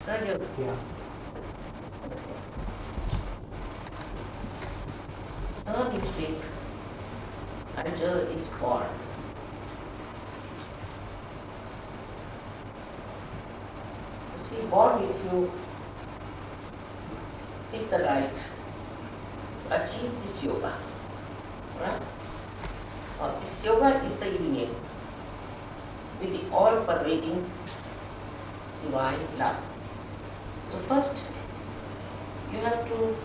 Sergio. Yeah. Ser means big and Jo is born. You see, born with you is the right to achieve this yoga. Right? This yoga is the union with the all-pervading divine love. So first, you have to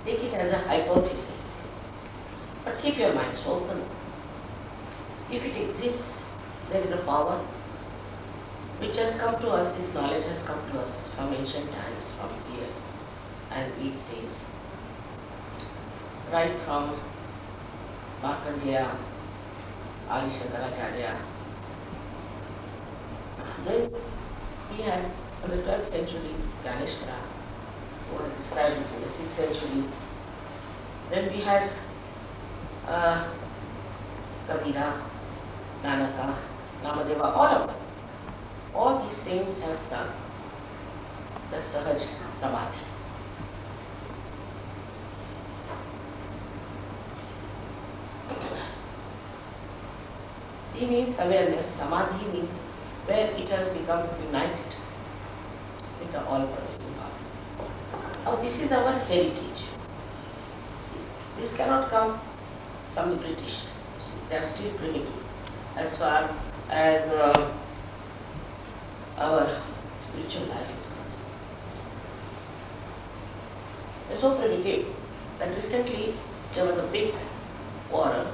take it as a hypothesis, but keep your minds open. If it exists, there is a power which has come to us, this knowledge has come to us from ancient times, from seers and Greek saints, right from Markandeya, Adi Shankaracharya. Then we had in the 12th century Ganeshwara, who was described in the 6th century. Then we had Kabira, Nanaka, Namadeva, all of them. All these saints have done the Sahaj Samadhi. Ti means awareness, Samadhi means where it has become united with the all-pervading power. Now this is our heritage. See, this cannot come from the British. See, they are still primitive as far as our spiritual life is concerned. They're so primitive that recently there was a big quarrel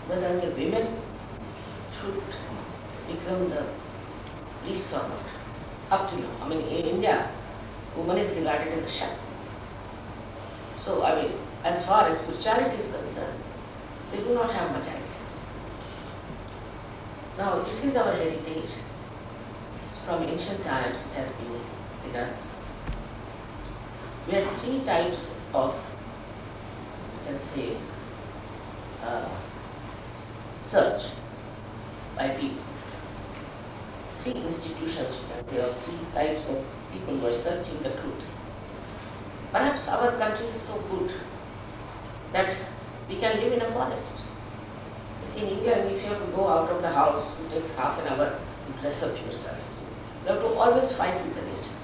whether the women should become the priests or not. Up to now, I mean, in India, woman is regarded as a Shakti. So, I mean, as far as spirituality is concerned, they do not have much idea. Now, this is our heritage. It's from ancient times, it has been with us. We have three types of, you can say, search by people. Three institutions, you can say, or three types of people who are searching the truth. Perhaps our country is so good that we can live in a forest. You see, in England, if you have to go out of the house, it takes half an hour to dress up yourself. You have to always fight with the nature.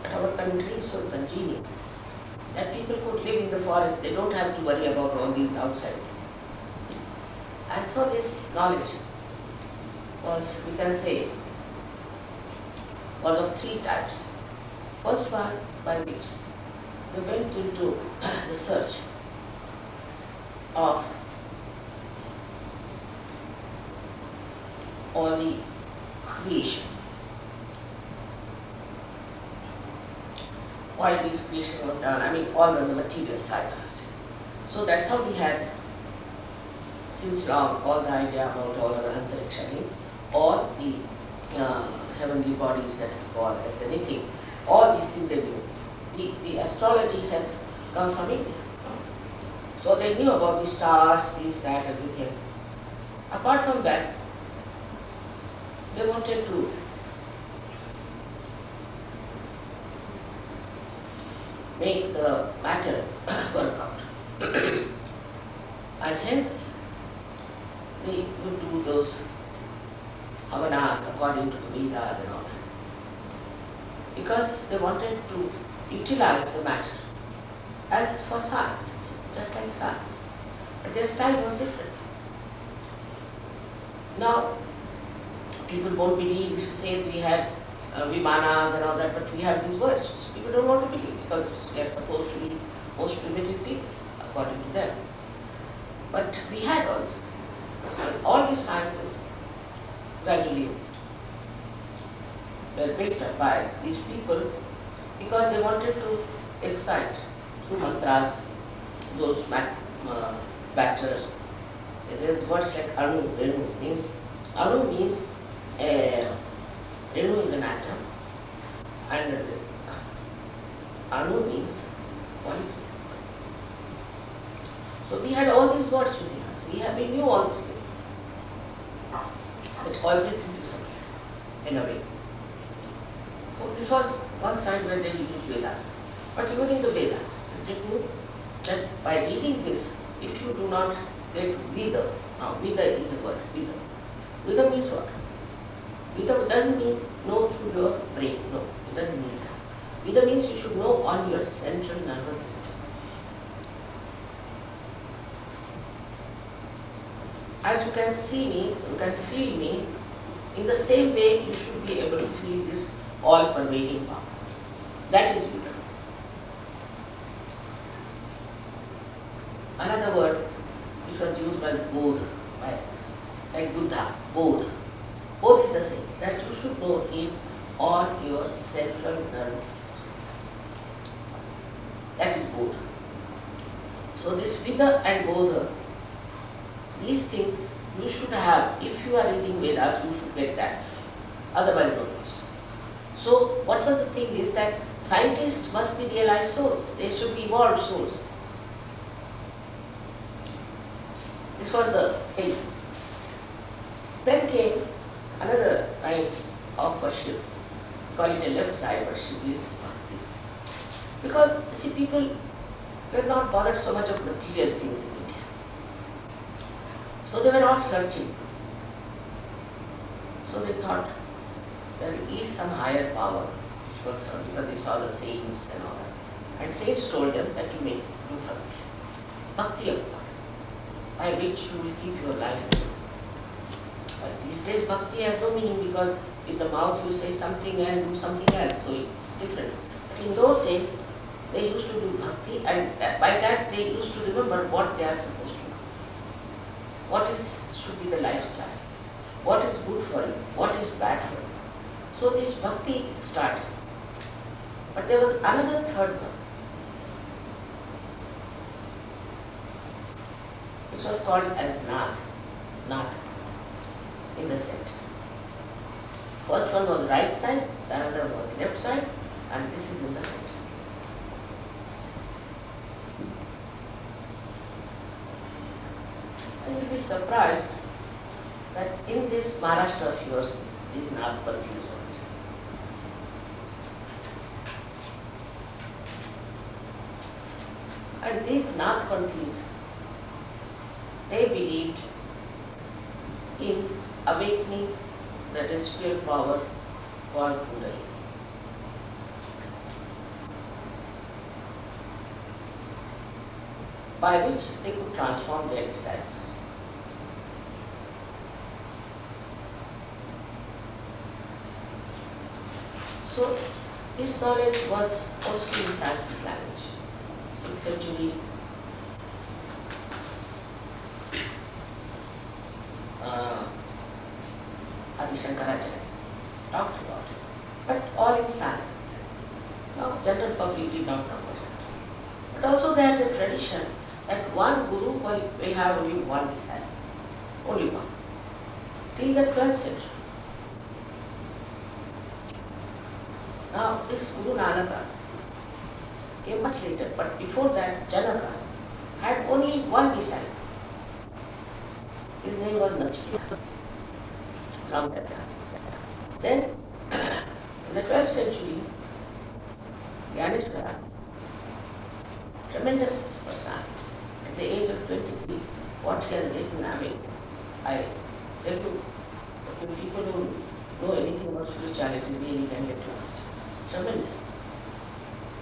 But our country is so congenial that people could live in the forest. They don't have to worry about all these outside things. And so this knowledge was, we can say, was of three types. First one, by which they went into the search of all the creation. Why this creation was done, I mean, all on the material side of it. So that's how we had, since long, all the idea about all our antarikshas, all the heavenly bodies that we call as anything, all these things they knew. The astrology has come from India. So they knew about the stars, this, that, everything. Apart from that, they wanted to make the matter work out. And hence, they would do those havanas according to the Vedas and all that. Because they wanted to utilize the matter as for science, just like science. But their style was different. Now, people won't believe if you say we had vimanas and all that, but we have these words. So people don't want to believe because we are supposed to be most primitive people, according to them. But we had all these things. All these sciences gradually were built up by these people because they wanted to excite through mantras those matters. There is words like Anu, Renu means Anu means Renu is an atom and Anu means molecule. So we had all these words within us. We knew all these things. But everything disappeared in a way. So this was one side where they used Vedas. But even in the Vedas, it's written that by reading this, if you do not get Vida, now Vida is a word, Vida. Vida means what? Vida doesn't mean know through your brain, no, it doesn't mean that. Vida means you should know on your central nervous system. As you can see me, you can feel me, in the same way you should be able to feel this all-pervading power. That is Vida. Another word which was used by Bodh, like Buddha, Bodh. Bodh is the same, that you should know it on your central nervous system. That is Bodh. So this Vida and Bodha, these things you should have. If you are reading Vedas, you should get that. Otherwise, no use. So what was the thing is that scientists must be realized souls. They should be evolved souls. This was the thing. Then came another kind of worship. We call it a left side worship, is bhakti. Because, you see, people were not bothered so much of material things in India. So they were all searching. So they thought there is some higher power which works on, because they saw the saints and all that. And saints told them that you may do bhakti. Bhakti of God, by which you will keep your life pure. But these days bhakti has no meaning, because with the mouth you say something and do something else, so it's different. But in those days, they used to do bhakti, and by that they used to remember what they are supposed to do. What should be the lifestyle? What is good for you? What is bad for you? So this bhakti started. But there was another third one. This was called as Nath, in the center. First one was right side, the other was left side, and this is in the center. And you'll be surprised that in this Maharashtra of yours, these Nath Panthis were. And these Nath Panthis, they believed in awakening the terrestrial power called Kundalini. By which they could transform their disciples. So this knowledge was mostly in Sanskrit language. 6th century Adi Shankaracharya talked about it, but all in Sanskrit. Now, general public did not know about Sanskrit. But also they had a tradition that one guru will have only one disciple, only one, till the 12th century. Now, this Guru Nanaka came much later, but before that, Janaka had only one disciple. His name was Nachiketa. From that time. Then, in the 12th century, Gyaneshwara, tremendous personality. At the age of 23, what he has written, I tell you, if people don't know anything about spirituality, really can get lost. It's tremendous.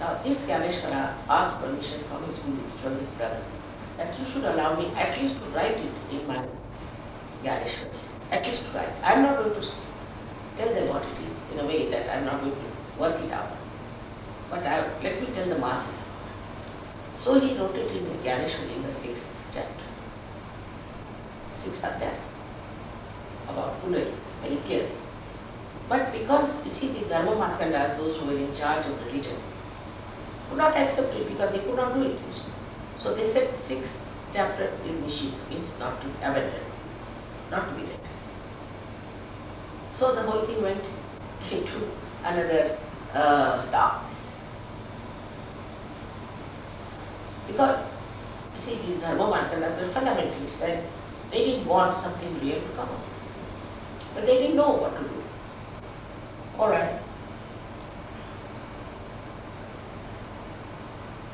Now, this Gyaneshwara asked permission from his guru, which was his brother, that you should allow me at least to write it in my Gyaneshwari. At least to write. I am not going to tell them what it is in a way that I am not going to work it out. But let me tell the masses. So he wrote it in Gyaneshwari in the 6th chapter. 6th adhyaya about Kundalini, very clearly. But because, you see, the Dharma Markandas, those who were in charge of religion, could not accept it because they could not do it. So they said 6th chapter is Nishita, means not to abandon, not to be read. So the whole thing went into another darkness. Because, you see, these Dharma Markandas were fundamentalists and they didn't want something real to come up. But they didn't know what to do. Alright.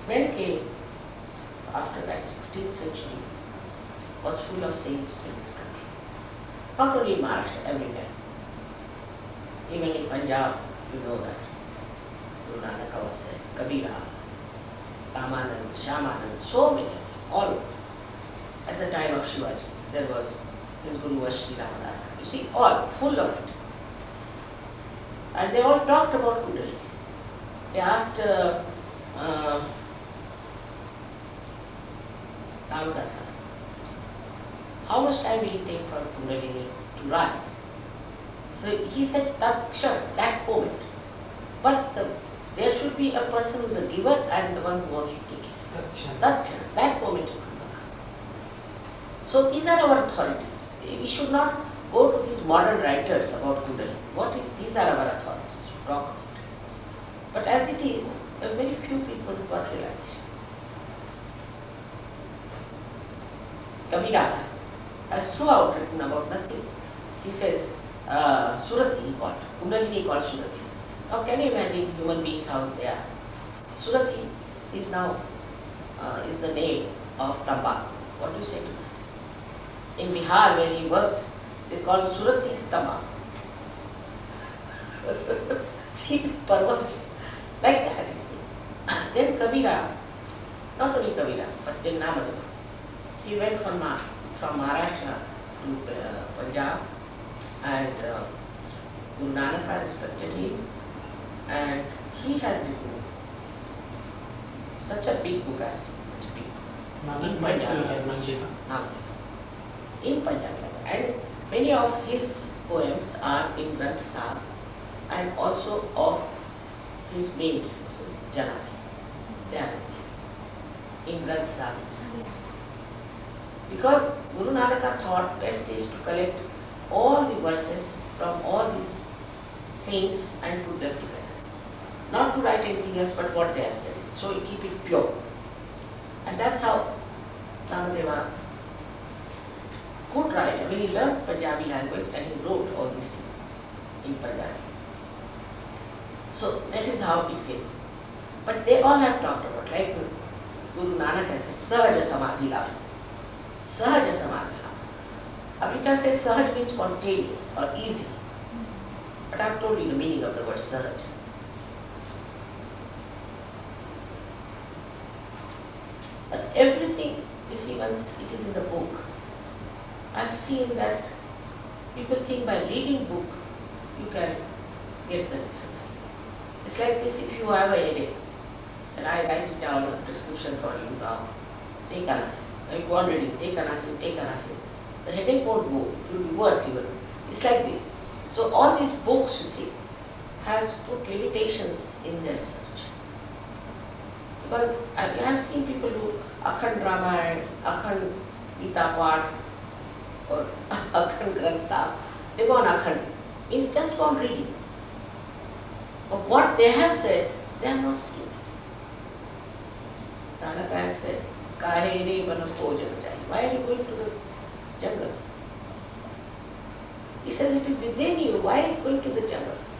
men came after that 16th century was full of saints in this country. Not only in Maharashtra, everywhere. Even in Punjab, you know that Guru Nanak was there, Kabira, Ramanand, Shyamanand, so many, all over. At the time of Shivaji, there was his Guru was Sri Ramadasa. You see, all full of it. And they all talked about Kundalini. They asked Ramadasa, how much time will it take for Kundalini to rise? So he said, that moment. But there should be a person who is a giver and the one who wants to take it. That moment it will work. So these are our authorities. We should not go to these modern writers about Kundalini. These are our authorities to talk about it. But as it is, there are very few people who got realization. Kabira has throughout written about nothing. He says, Surati he called, Kundalini called Surati. Now can you imagine human beings how they are? Surati is now is the name of Tambak. What do you say to that? In Bihar where he worked, they called Surati Tambak. See the perversion. Like that you see. Then Kabira, not only Kabira, but then Namadeva. He went from Maharashtra to Punjab, and Guru Nanak respected him, and he has written such a big book, I see, such a big book. In Punjab. In Punjab. And many of his poems are in Granth Sahib and also of his maid, Janaki. They are in Granth Sahib. Because Guru Nanak thought best is to collect all the verses from all these saints and put them together. Not to write anything else but what they have said. So he keep it pure. And that's how Namadeva could write. I mean, he learned Punjabi language and he wrote all these things in Punjabi. So that is how it came. But they all have talked about, like Guru Nanak has said, Sahaja Samadhi Lava. Sahaja Samadhi Lava. You can say Sahaj means spontaneous or easy. But I have told you the meaning of the word Sahaj. But everything, you see, once it is in the book, I've seen that people think by reading book, you can get the results. It's like this, if you have a headache, and I write it down a prescription for you now, take Anasin. If you are reading, take Anasin, take Anasin. The headache won't go, it will be worse even. It's like this. So all these books, you see, has put limitations in their research. Because I have seen people do Akhand Ramayana, Akhand Gita Path, or Akhand Granth Sahib. They go on Akhand. Means just go on reading. But what they have said, they have not seen. Nanak has said, Kahe re vana bhojan jai. Why are you going to the jungles? He says it is within you. Why are you going to the jungles?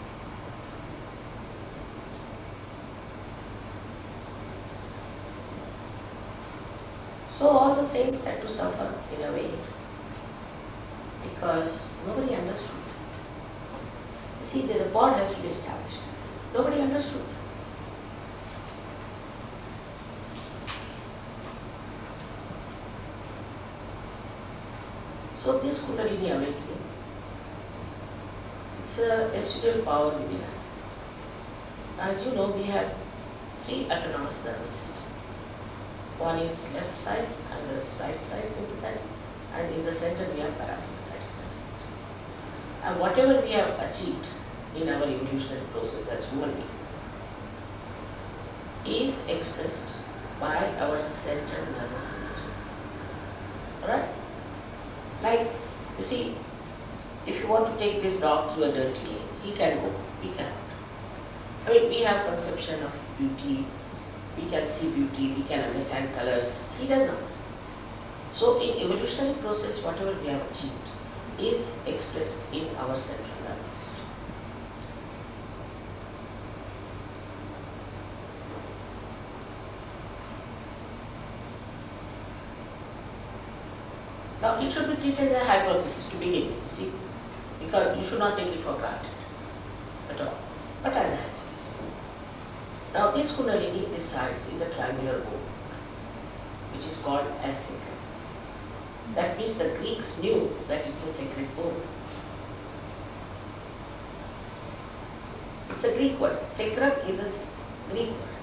So all the saints had to suffer in a way because nobody understood. You see, the report has to be established. Nobody understood. So this Kundalini awakening, it's a residual power within us. As you know, we have 3 autonomous nervous systems. One is left side and the right side sympathetic, and in the center we have parasympathetic nervous system. And whatever we have achieved in our evolutionary process as human being is expressed by our central nervous system. Alright? Like, you see, if you want to take this dog through a dirty lane, he can go, we cannot. I mean, we have conception of beauty, we can see beauty, we can understand colors, he does not. So in evolutionary process, whatever we have achieved is expressed in our central nervous system. Now it should be treated as a hypothesis to begin with, see, because you should not take it for granted at all, but as a hypothesis. Now this Kundalini resides in the triangular bone, which is called as sacrum. That means the Greeks knew that it's a sacred bone. It's a Greek word. Sacrum is a Greek word.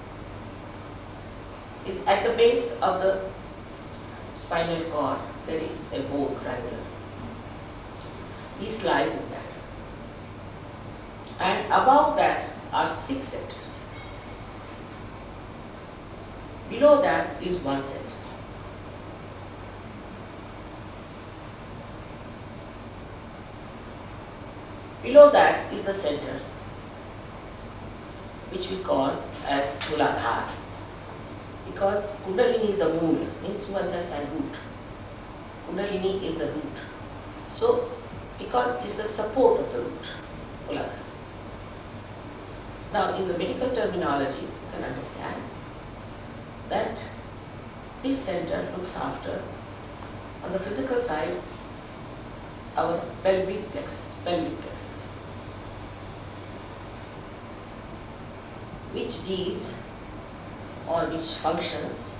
It's at the base of the spinal cord. There is a bone, triangular. This lies in that. And above that are 6 centers. Below that is 1 center. Below that is the center, which we call as Muladhara. Because Kundalini is the mool, means you understand root. Kundalini is the root. So, because it's the support of the root, Muladhara. Now, in the medical terminology, you can understand that this center looks after, on the physical side, our pelvic plexus, which deals or which functions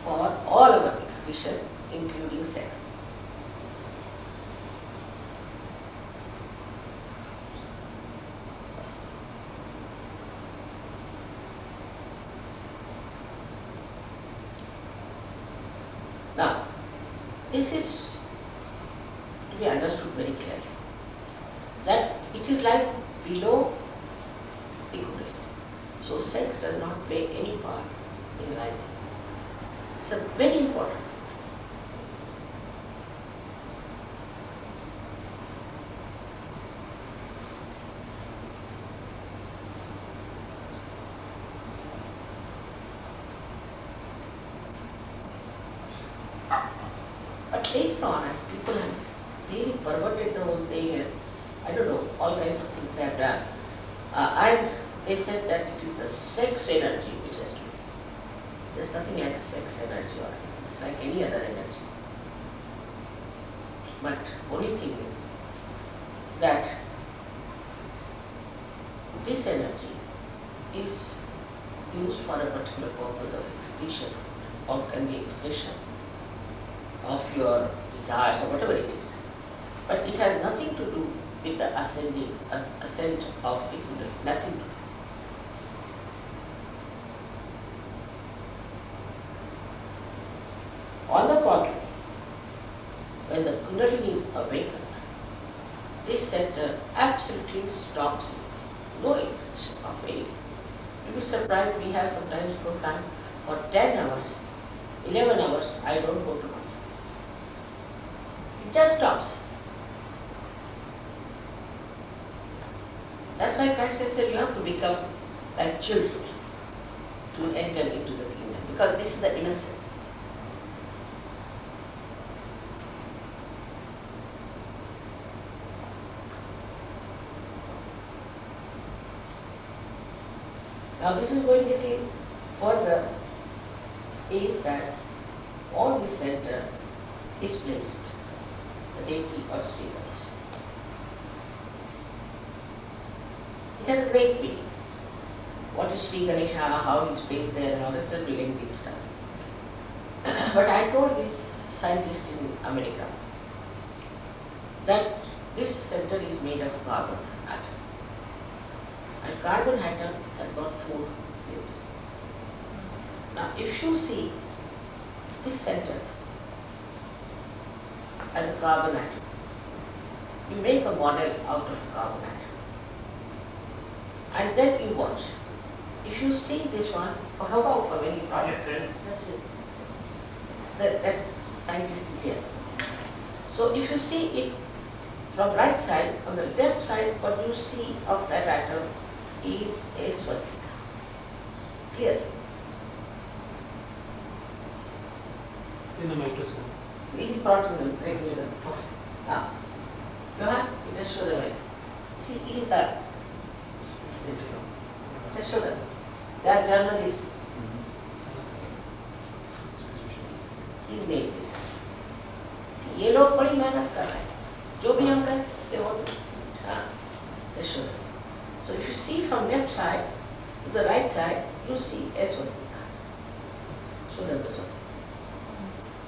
for all our excretion, including sex. Now, this is to be understood very clearly, that it is like below the Kundalini. So sex does not play any part in rising. It's a very important. But later on, as people have really perverted the whole thing, and I don't know, all kinds of things they have done, and they said that it is the sex energy which has to be. There's nothing like sex energy or anything. It's like any other energy. But only thing is that this energy is used for a particular purpose of excretion or can be expression of your desires or whatever it is. But it has nothing to do with the ascent of the Kundalini, nothing to do. On the contrary, when the Kundalini is awakened, this center absolutely stops it. No excretion of any. You'll be surprised, we have sometimes program for 10 hours, 11 hours, I don't go to work. It just stops. That's why Christ has said you have to become like children to enter into the kingdom, because this is the innocence. Now this is going a little further, is that on the center is placed the deity of Sri Ganesh. It has a great meaning. What is Sri Ganesha, how he is placed there, and all that's a lengthy stuff. But I told this scientist in America that this center is made of carbon atom. And carbon atom has got 4 waves. Now if you see this center as a carbon atom, you make a model out of a carbon atom. And then you watch. If you see this one, how about for any project, that's it. That scientist is here. So if you see it from right side, on the left side, what you see of that atom is a swastika. Clear? In the microscope. It is brought in the regular. Now, Johan, you just show them it. See, it is that. Just show them. They are journalists. He's made this. ये लोग बड़ी मेहनत कर रहे हैं, जो भी हम करें, they want to, say Shuddha. So if you see from left side to the right side, you see a swastika. Shuddha swastika.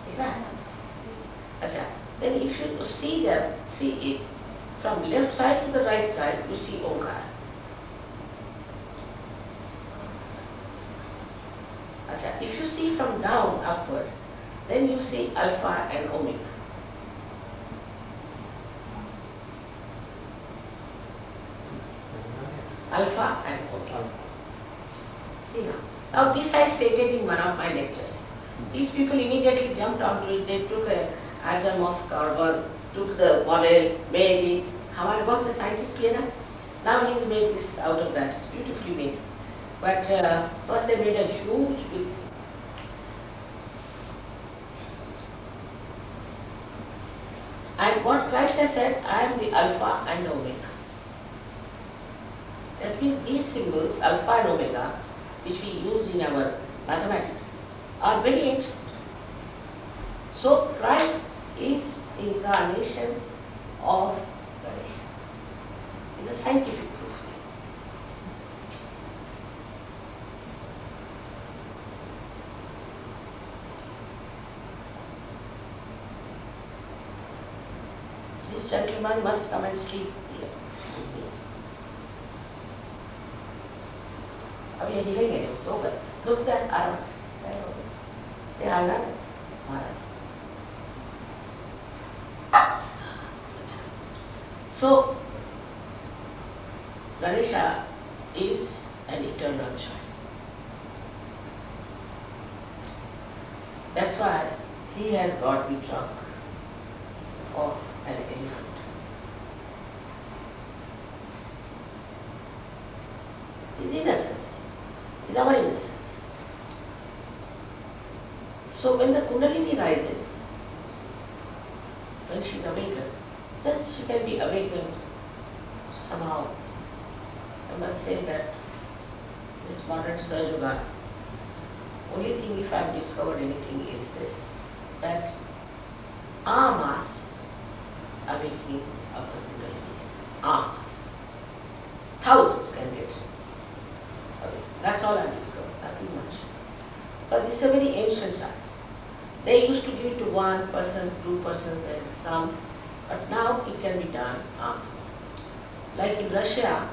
ठीक है? अच्छा, then if you see them, see it from left side to the right side, you see Omkara. अच्छा, if you see from down upward, then you see Alpha and Omega. Alpha and Omega. See now. Now this I stated in one of my lectures. These people immediately jumped onto it. They took a atom of carbon, took the model, made it. हमारे बहुत से scientists भी है ना. Now he's made this out of that. It's beautifully made. But first they made a huge big thing. And what Christ has said, I am the Alpha and Omega. That means these symbols, Alpha and Omega, which we use in our mathematics, are very ancient. So Christ is incarnation of Ganesha. It's a scientific proof. This gentleman must come and sleep here with me. अब ये हिलेंगे नहीं, सो गए, दुख गए, आराम से, ये हालना महाराज. So Ganesha is an eternal child. That's why he has got the trunk of an elephant. His innocence is our innocence. So when the Kundalini rises, when she is awakened, just she can be awakened somehow. I must say that this modern Surya Yoga, only thing if I have discovered anything is this, that en masse awakening of the Kundalini. En masse. Thousands can get away. That's all I have discovered, nothing much. But this is a very ancient science. They used to give it to one person, two persons, then some, but now it can be done. Like in Russia,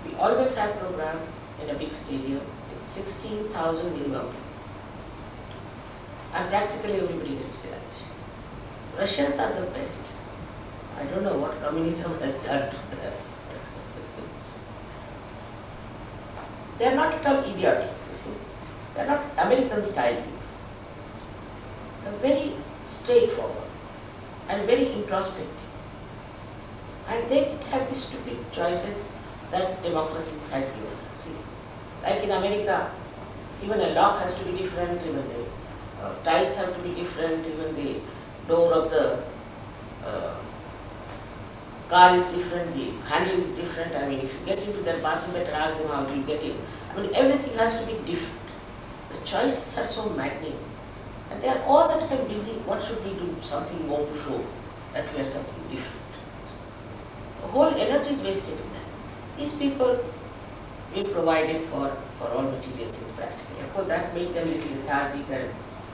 we always have program in a big stadium with 16,000 minimum people. And practically everybody gets realization. Russians are the best. I don't know what communism has done to them. They are not at all idiotic, you see. They are not American style people. They are very straightforward and very introspective. And they didn't have these stupid choices that democracies had given. See, like in America, even a lock has to be different, even the tiles have to be different, even the door of the car is different, the handle is different. I mean, if you get into their bathroom, better ask them how you get in. I mean, everything has to be different. The choices are so magnetic. And they are all the time busy, what should we do? Something more to show that we are something different. The whole energy is wasted in that. These people we provided for all material things practically. Of course, that made them a little lethargic and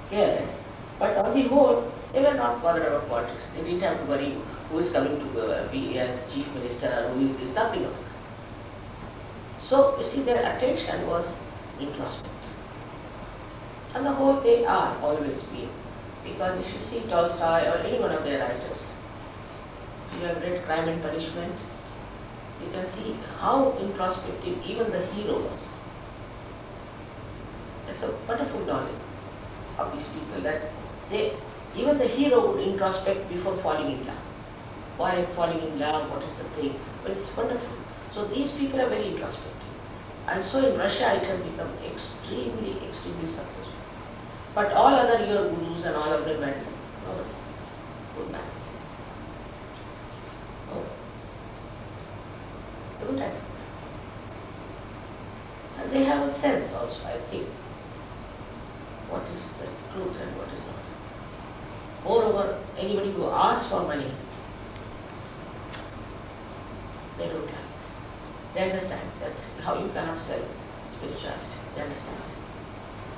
careless. But on the whole, they were not bothered about politics. They didn't have to worry who is coming to be as chief minister, who is this, nothing of that. So, you see, their attention was introspective. And the whole they are always being. Because if you see Tolstoy or any one of their writers, you have read Crime and Punishment, you can see how introspective even the hero was. It's a wonderful knowledge of these people that even the hero would introspect before falling in love. Why I'm falling in love, what is the thing? But it's wonderful. So these people are very introspective. And so in Russia it has become extremely, extremely successful. But all other your gurus and all of them went, nobody could manage. No. They wouldn't accept. And they have a sense also, I think, what is the truth and what is not. Moreover, anybody who asks for money, they don't like. They understand that how you cannot sell spirituality. They understand.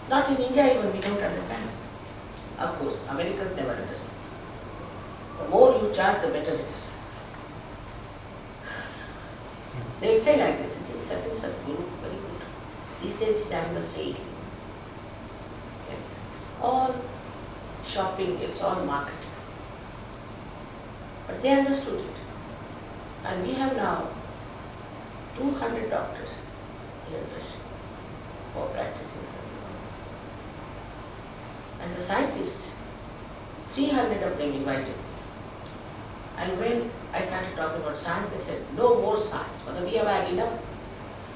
Not in India even, we don't understand this. Of course, Americans never understand. The more you charge, the better it is. They will say like this, it is certain Sadhguru, very good. These days he's having a sale. It's all shopping, it's all marketing. But they understood it. And we have now 200 doctors here for practicing Sadhguru. And the scientists, 300 of them invited. And when I started talking about science, they said, no more science. But we have had enough.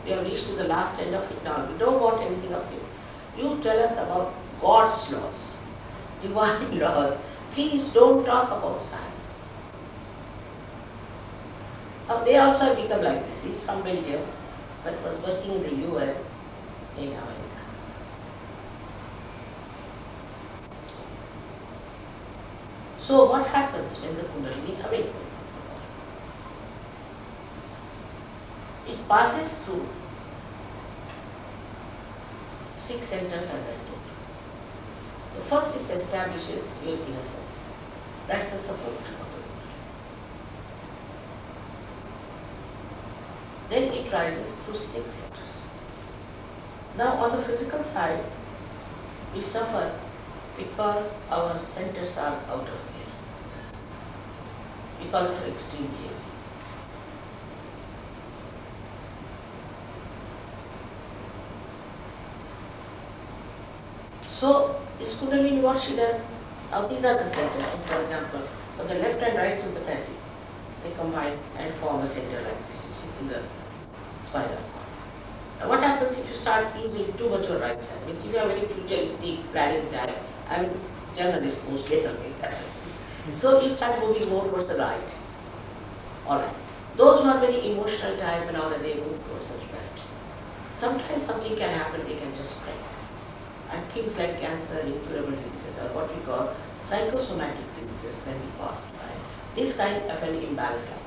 We have reached to the last end of it now. We don't want anything of you. You tell us about God's laws, divine laws. Please don't talk about science. Now they also have become like this. He's from Belgium, but was working in the UN in America. So what happens when the Kundalini awakens? It passes through 6 centers, as I told you. The first is establishes your innocence. That's the support of the Kundalini. Then it rises through 6 centers. Now on the physical side, we suffer because our centers are out of gear, because of our extreme behavior. So, this Kundalini, what she does, now these are the centers, for example, so the left and right sympathetic, they combine and form a center like this, you see, in the spinal cord. Now what happens if you start using too much your right side? Means if you have very futuristic planning type, I mean, general disposed, so you start moving more towards the right. Alright. Those who are very emotional type and all that, they move towards the left. Sometimes something can happen, they can just spread. And things like cancer, incurable diseases, or what we call psychosomatic diseases can be caused by this kind of an imbalance line.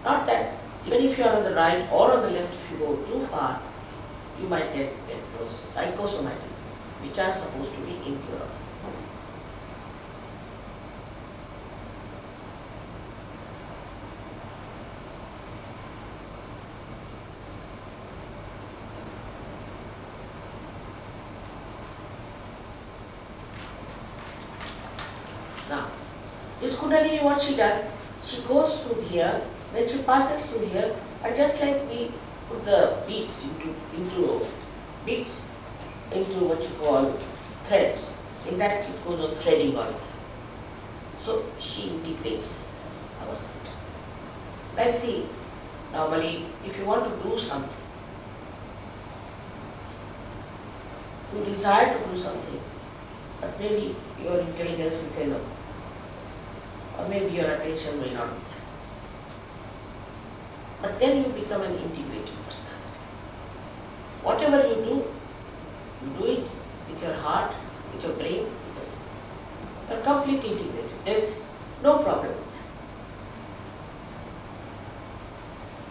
Not that even if you are on the right or on the left, if you go too far, you might get those psychosomatic diseases, which are supposed to be incurable. Now, this Kundalini, what she does, she goes through here, then she passes through here, and just like we put the beads into what you call threads, in that it goes on threading on. So she integrates our center. Like see, normally if you want to do something, you desire to do something, but maybe your intelligence will say no. Or maybe your attention may not be there. But then you become an integrated personality. Whatever you do it with your heart, with your brain, you are completely integrated. There is no problem with that.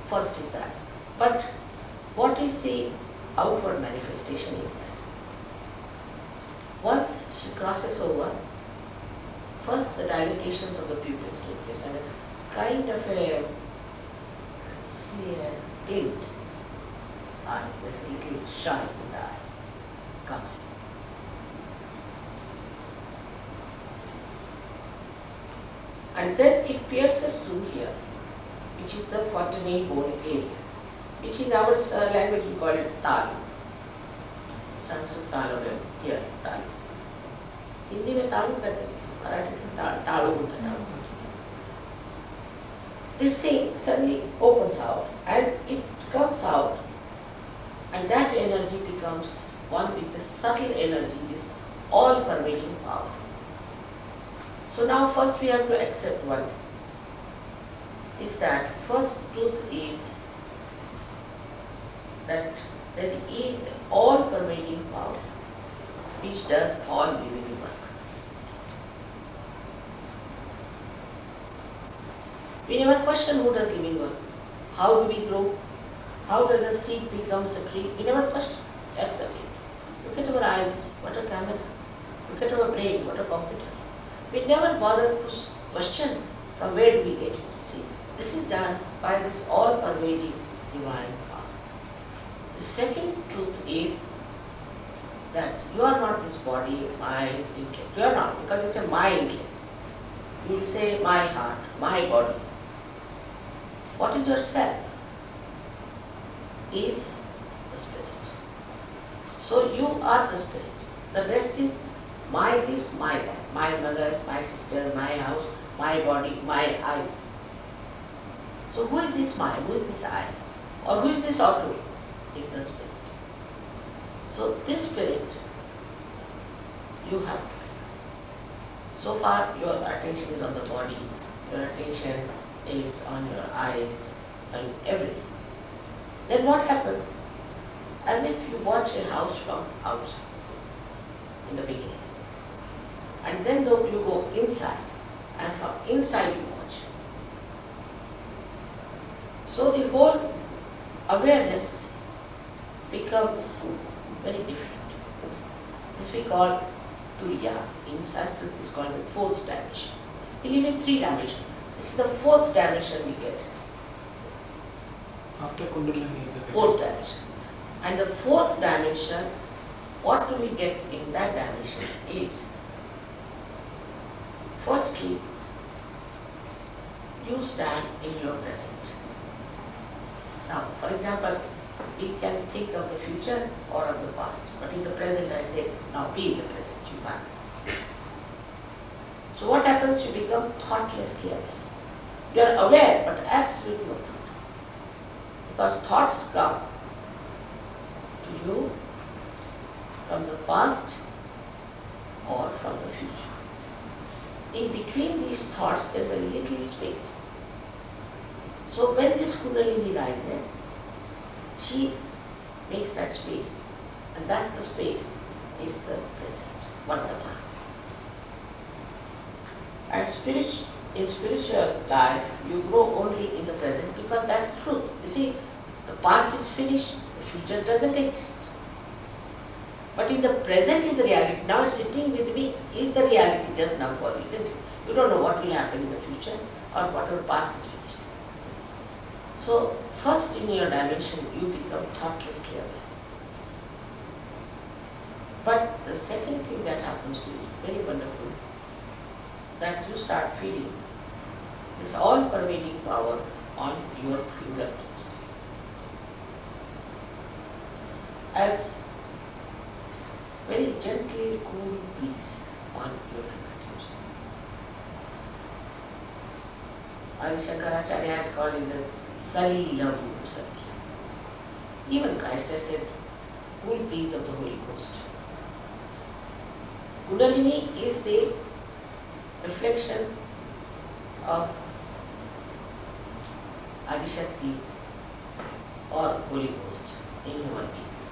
First is that. But what is the outward manifestation is that once she crosses over, first the dilatations of the pupils take place and a kind of a glint, there's a little shine in the eye comes in. And then it pierces through here, which is the fontanelle bone area, which in our language we call it talu. Sanskrit talu, here talu. Hindi में तालु कहते हैं, मराठी में तालु होता है. This thing suddenly opens out and it comes out, and that energy becomes one with the subtle energy, this all-pervading power. So now first we have to accept one thing, is that first truth is that there is all-pervading power which does all living work. We never question who does living work. How do we grow? How does a seed becomes a tree? We never question, accept it. Look at our eyes, what a camera. Look at our brain, what a computer. We never bother to question from where do we get it. See, this is done by this all-pervading divine power. The second truth is that you are not this body, mind, intellect. You are not, because it's a my intellect. You will say my heart, my body. What is your self? Is the spirit. So you are the spirit. The rest is my this, my that, my mother, my sister, my house, my body, my eyes. So who is this mind? Who is this I? Or who is this auto? Is the spirit. So this spirit you have to. So far your attention is on the body, your attention is on your eyes and everything. Then what happens? As if you watch a house from outside in the beginning. And then though you go inside, and from inside you watch. So the whole awareness becomes very different. This we call Turiya. In Sanskrit is called the fourth dimension. We live in three dimensions. This is the fourth dimension we get. After Kundalini is a Fourth dimension. And the fourth dimension, what do we get in that dimension is, firstly, you stand in your present. Now, for example, we can think of the future or of the past, but in the present I say, now be in the present, you can't. So what happens? You become thoughtlessly aware. You are aware, but absolutely no thought. Because thoughts come to you from the past or from the future. In between these thoughts, there is a little space. So when this Kundalini rises, she makes that space. And that's the space, is the present, Vardhaman. And in spiritual life, you grow only in the present because that's the truth. You see, the past is finished, the future doesn't exist. But in the present is the reality. Now sitting with me is the reality just now for you, isn't it? You don't know what will happen in the future or whatever past is finished. So first in your dimension you become thoughtlessly aware. But the second thing that happens to you is very wonderful, that you start feeling this all-pervading power on your fingertips. As very gently cool breeze on your fingertips. Adi Shankaracharya has called it the Salilam Sati. Even Christ has said, cool breeze of the Holy Ghost. Kundalini is the reflection of Adishakti or Holy Ghost in human beings.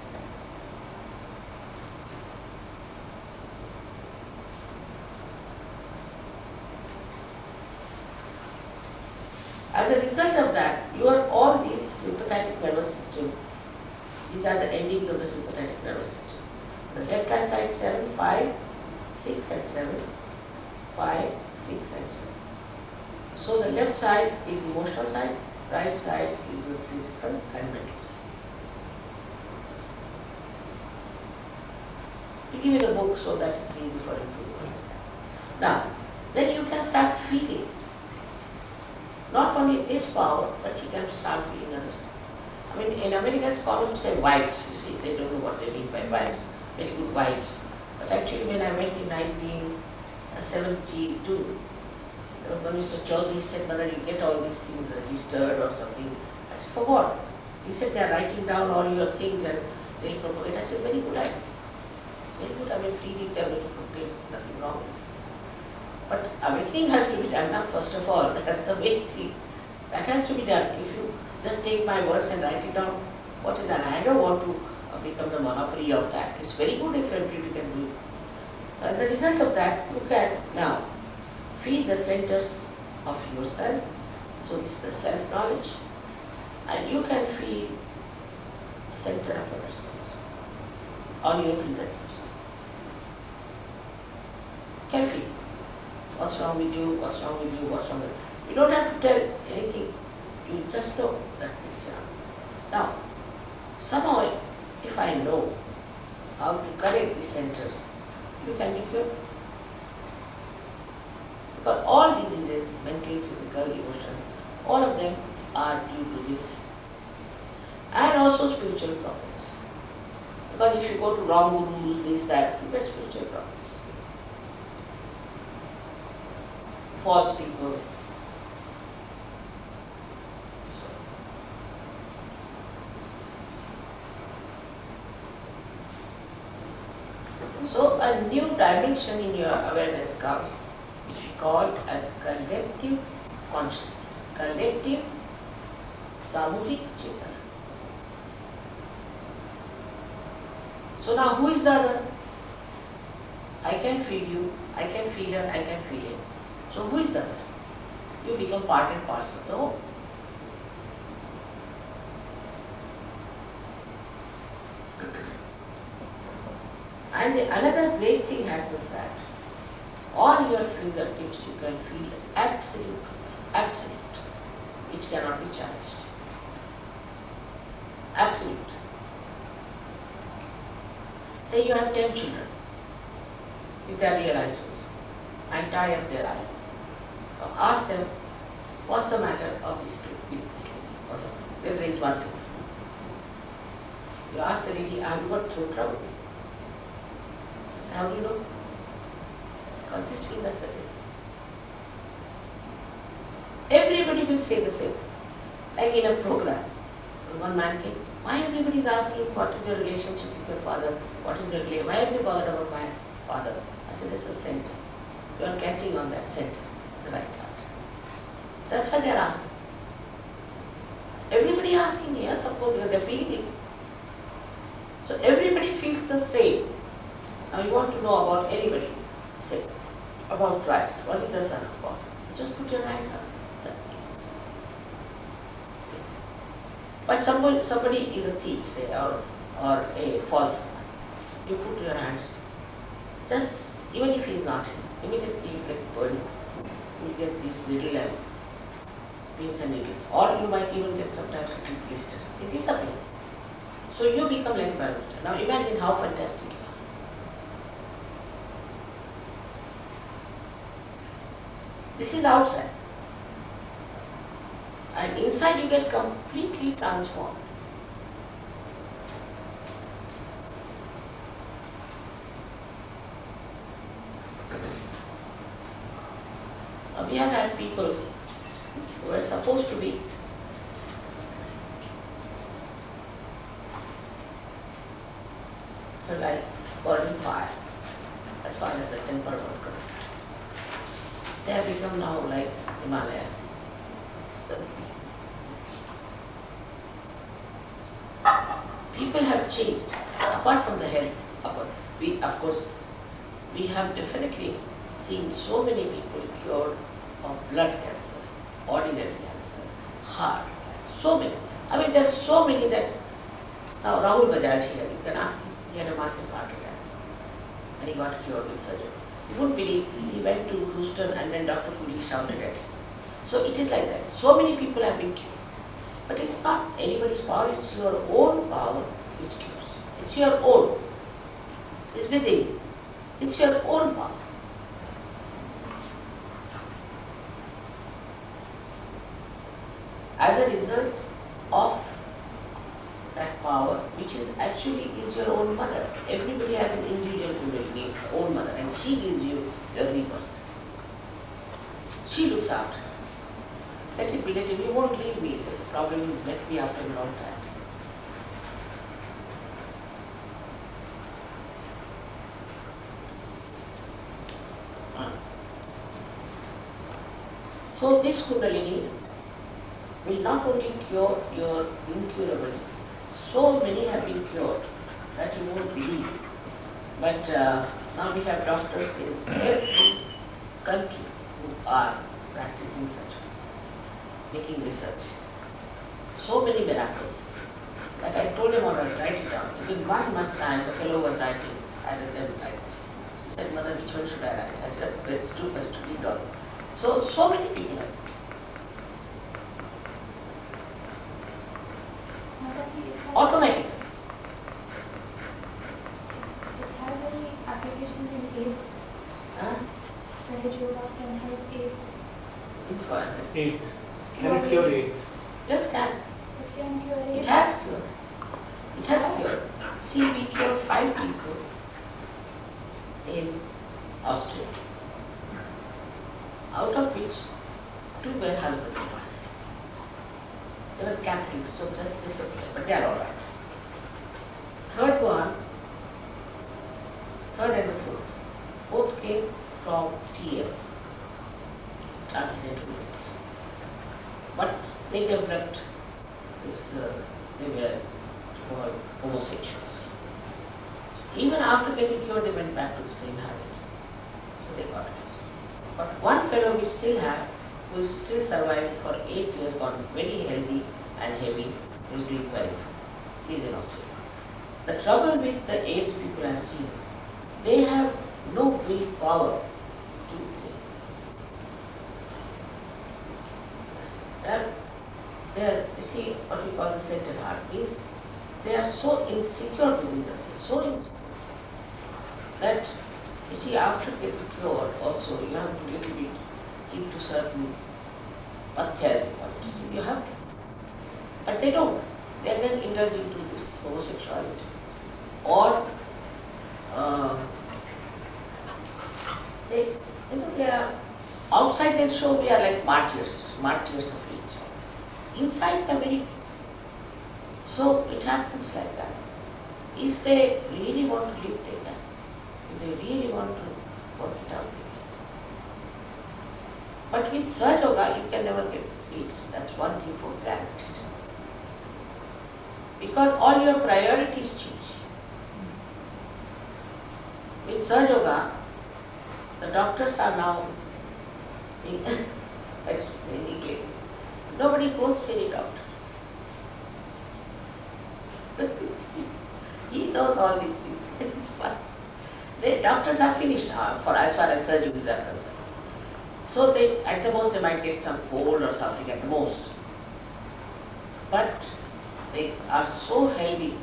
As a result of that, all these sympathetic nervous system, these are the endings of the sympathetic nervous system. The left hand side 7, 5, 6 and 7, 5, 6 and 7. So the left side is emotional side, right side is your physical and mental side. We give you the book so that it's easy for you to understand. Now, then you can start feeling not only this power, but you can start feeling others. I mean, in American it's common to say vibes, you see, they don't know what they mean by vibes, very good vibes. But actually when I went in 1972, there was one Mr. Chaudhary, he said, "Mother, you get all these things registered or something." I said, "For what?" He said, "They are writing down all your things and they'll propagate." I said, "Very good idea. Very good, I mean, reading them will propagate, nothing wrong with it." But awakening has to be done now, first of all. That's the main thing. That has to be done. If you just take my words and write it down, what is that? I don't want to become the monopoly of that. It's very good if everybody can do it. As a result of that, look at now. Feel the centers of yourself. So this is the self-knowledge, and you can feel center of yourself on your fingertips. Can feel what's wrong with you, what's wrong with you, what's wrong with you. You don't have to tell anything. You just know that it's wrong. Now, somehow, if I know how to correct the centers, you can be cured. Because all diseases, mental, physical, emotional, all of them are due to this. And also spiritual problems. Because if you go to wrong gurus, this, that, you get spiritual problems. False people. So a new dimension in your awareness comes, which we call as collective consciousness, collective samuhik chetana. So now who is the other? I can feel you, I can feel her, I can feel it. So who is the other? You become part and parcel of the whole. And another great thing happens that on your fingertips you can feel absolute, absolute, which cannot be challenged. Absolute. Say you have 10 children with their real eyes closed and tie up their eyes. Now ask them, what's the matter of this with this lady? What's up? They'll raise one finger. You ask the lady, have you got throat trouble? How do you know? Because this finger suggests. Everybody will say the same. Like in a program, one man came, why everybody is asking what is your relationship with your father? What is your relationship? Why have you bothered about my father? I said, this is center. You are catching on that center, the right heart. That's why they are asking. Everybody asking, yes, of course, because they are feeling it. So everybody feels the same. Now you want to know about anybody, say, about Christ. Was he the Son of God? Just put your hands up. But somebody is a thief, say, or a false one. You put your hands. Just, even if he is not, immediately you get burnings. You get these little pins and needles. Or you might even get sometimes little blisters. They disappear. So you become like Bharavata. Now imagine how fantastic you are. This is outside. And inside you get completely transformed. We have had people who were supposed to be like burning fire as far as the temple was concerned. They have become now like Himalayas. So people have changed, apart from the health. We have definitely seen so many people cured of blood cancer, ordinary cancer, heart cancer, so many. I mean, there are so many that now Rahul Bajaj here, you can ask him, he had a massive heart attack and he got cured with surgery. You wouldn't believe, he went to Houston and then Dr. Cooley shouted at him. So it is like that. So many people have been cured. But it's not anybody's power, it's your own power which cures. It's your own. It's within you. It's your own power. As a result of that power, which is actually is your own mother. Everybody has an individual Kundalini, own mother, and she gives you your rebirth. She looks after. Let it be, you won't leave me. This problem met me after a long time. So this Kundalini will not only cure your incurable, so many have been cured that you won't believe. But now we have doctors in every country who are practicing such. making research. So many miracles that I told him, all right, write it down. Within 1 month's time, the fellow was writing. I read them like this. He said, Mother, which one should I write? I said, let's do it to read all. So many people have. Automatic. It has any applications in AIDS. Huh? Sahaj Yoga can help AIDS. Influence. AIDS. Can it cure AIDS? Just can. It can cure It AIDS. has cure. It has cure. See, we cured 5 people in Austria, out of which 2 were husband and wife. They were Catholics, so just disappeared, but they are all right. Third and the fourth, both came from TL, transcendental meditation. But they developed this, they were called homosexuals. Even after getting cured, they went back to the same habit. So they got it. But one fellow we still have, who is still surviving for 8 years, gone very healthy and heavy, is doing well. He is in Australia. The trouble with the AIDS people I have seen is, they have no willpower to you see what we call the centered heart means they are so insecure within themselves, so insecure that you see after getting cured also you have to little bit keep to certain pathyaji policies. You have to. But they don't. They are then indulge into this homosexuality. Or they are outside they show we are like martyrs of each other. Inside they are very. So it happens like that. If they really want to live, they can. If they really want to work it out, they can. But with Sahaja Yoga, you can never get peace. That's one thing for granted. Because all your priorities change. With Sahaja Yoga, the doctors are now, I should say, neglected. Nobody goes to any doctor. He knows all these things. It's fine. The doctors are finished now for as far as surgeries are concerned. So they, at the most, they might get some cold or something at the most. But they are so healthy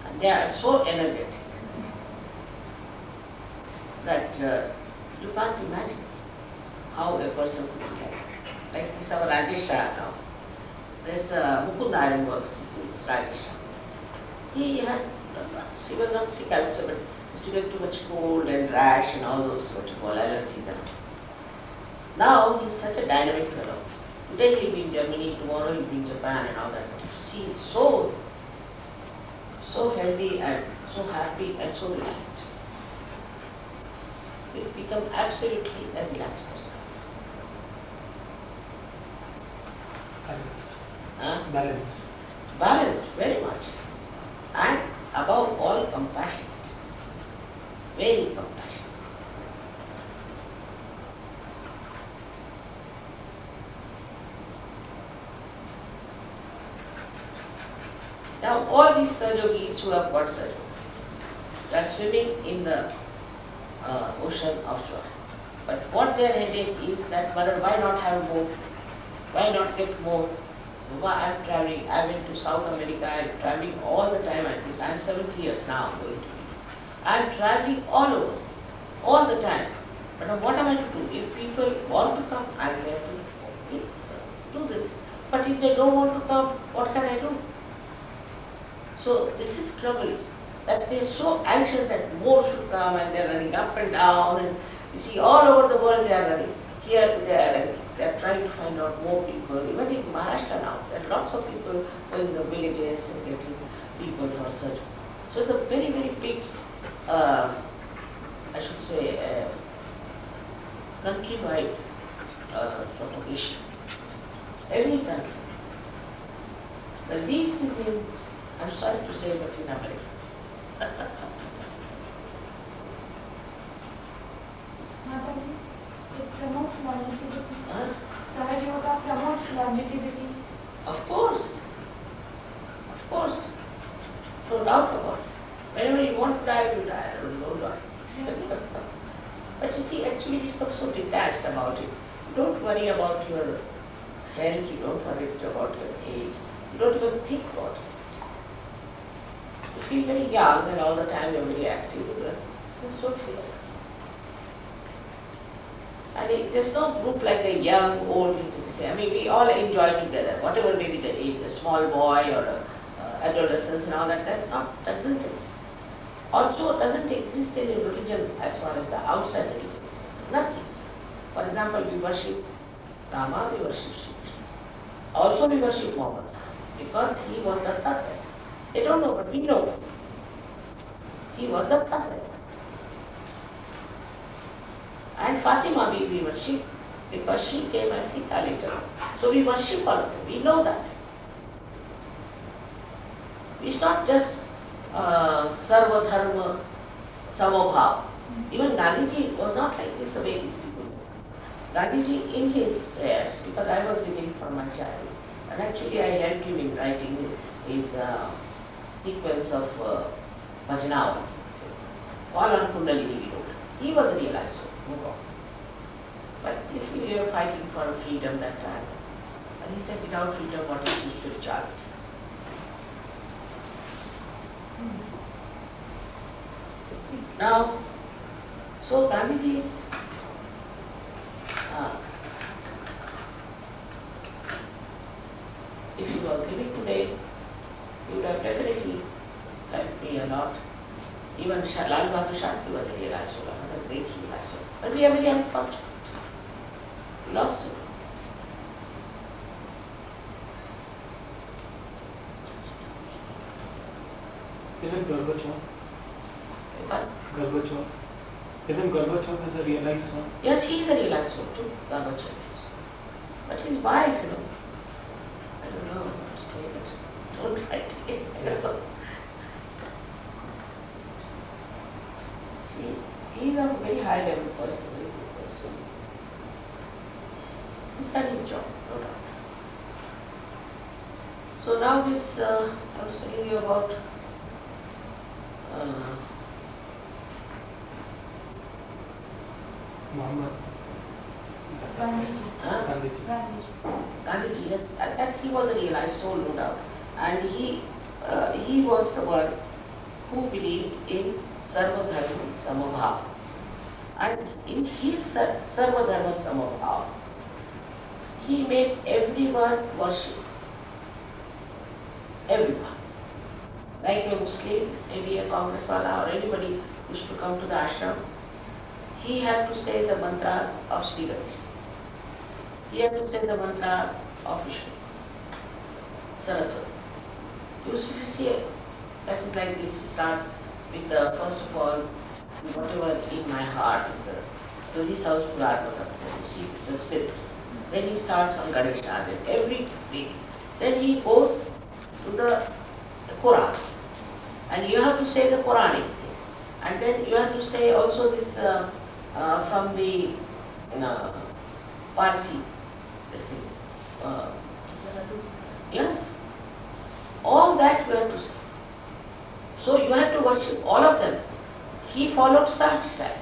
and they are so energetic that you can't imagine how a person could be like this. Our Rajesh now. There's Mukunda Iron Works, this is Rajesh. He was not sick, I would say, but used to get too much cold and rash and all those what you call allergies and all. Now he's such a dynamic fellow. Today he'll be in Germany, tomorrow he'll be in Japan and all that. But you see, so healthy and so happy and so relaxed. He'll become absolutely a relaxed person. Balanced. Huh? Balanced. Balanced, very much. And above all, compassionate. Very compassionate. Now, all these Sahaja-yogis who have got Sahaja, they are swimming in the ocean of joy. But what their headache is that, Mother, why not have more? Why not get more? I am traveling, I went to South America, I am traveling all the time at this. I am 70 years now going to be. I am traveling all over, all the time. But what am I to do? If people want to come, I am there to do this. But if they don't want to come, what can I do? So this is the trouble, that they are so anxious that more should come and they are running up and down and you see all over the world they are running, here to there and they are trying to find out more people. Even in Maharashtra now, there are lots of people going in the villages and getting people for surgery. So it's a very, very big, I should say, countrywide propagation. Every country. The least is in, I'm sorry to say, but in America. Mataji, it promotes longevity. Huh? Sahaja Yoga no doubt about it. Whenever you want to die, you die, no doubt. But you see, actually we become so detached about it. You don't worry about your health, you don't worry about your age, you don't even think about it. You feel very young and all the time you're very active, you just don't feel it. And there's no group like the young, old, I mean, we all enjoy together, whatever may be the age, a small boy or a, adolescence and all that, that doesn't exist. Also, it doesn't exist in a religion as far as the outside religion is concerned. Nothing. For example, we worship Rama, we worship Shri Krishna. Also, we worship Muhammad because he was the Tattva. They don't know, but we know. He was the Tattva. And Fatima we worship because she came as Sita later. So we worship all of them. We know that. It's not just Sarva Dharma Samobhav. Even Gandhiji was not like this the way these people do. Gandhiji in his prayers, because I was with him from my childhood, and actually I helped him in writing his sequence of Bhajanavali. So, all on Kundalini we wrote. He was realized soul, no problem. But you see, we were fighting for freedom that time. And he said, without freedom, what is spirituality? Now, so Gandhiji's if he was living today, he would have definitely helped me a lot. Even Lal Bahadur Shastri was a realized soul, another great realized soul. But we are very unfortunate. We lost him. Even Gorbachev. But Gorbachev. Even Gorbachev is a realized one. yes, he is a realized soul too, Gorbachev is. But his wife, I don't know what to say, but don't write it. See, he is a very high level person, very good person. He's done his job, no doubt. So now this, I was telling you about Muhammad. Gandhiji. Gandhiji. Gandhiji. Gandhiji, yes, and he was a realized soul, no doubt. And he was the one who believed in Sarva Dharma Samabhav. And in his Sarva Dharma Samabhav, he made everyone worship. Everyone. Like a Muslim, maybe a Congresswala or anybody used to come to the ashram, he had to say the mantras of Sri Ganesh. He had to say the mantra of Vishnu, Saraswati. You see, that is like this. It starts with the, first of all, whatever in my heart is the Hridisauch Puratmaka, you see, the spirit. Then he starts on Ganesha, then every week. Then he goes to the Quran. And you have to say the Quranic thing. And then you have to say also this from the Parsi, this thing. Yes. All that you have to say. So you have to worship all of them. He followed such style.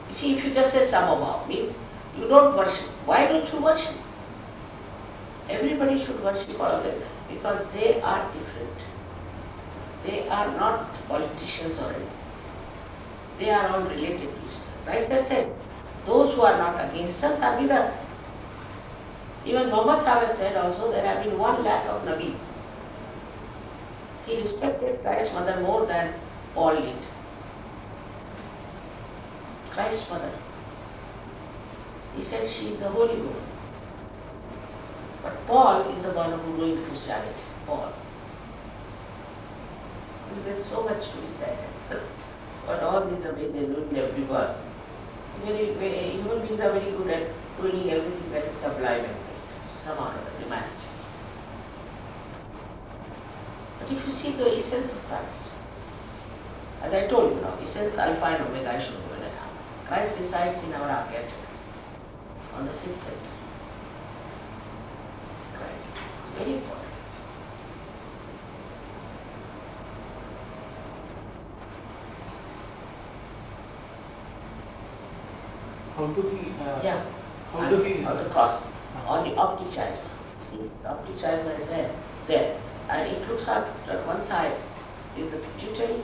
You see, if you just say Samabhav, means you don't worship. Why don't you worship? Everybody should worship all of them because they are different. They are not politicians or anything. They are all related to each other. Like I said, those who are not against us are with us. Even Muhammad Sahib said also there have been 1 lakh of Nabis. He respected Christ's mother more than Paul did. Christ's mother. He said she is a holy woman. But Paul is the one who ruined Christianity. Paul. There's so much to be said. But all in the way they ruined everyone. Human beings are very good at ruining everything that is sublime and somehow or other, humanity. But if you see the essence of Christ, as I told you now, essence Alpha and Omega, I should go in it. Christ resides in our Agya Chakra, on the 6th center. Christ. Very important. How do we? Yeah. How do we? On the cross, on the optic chiasma. See, the optic chiasma is there, and it looks at one side is the pituitary,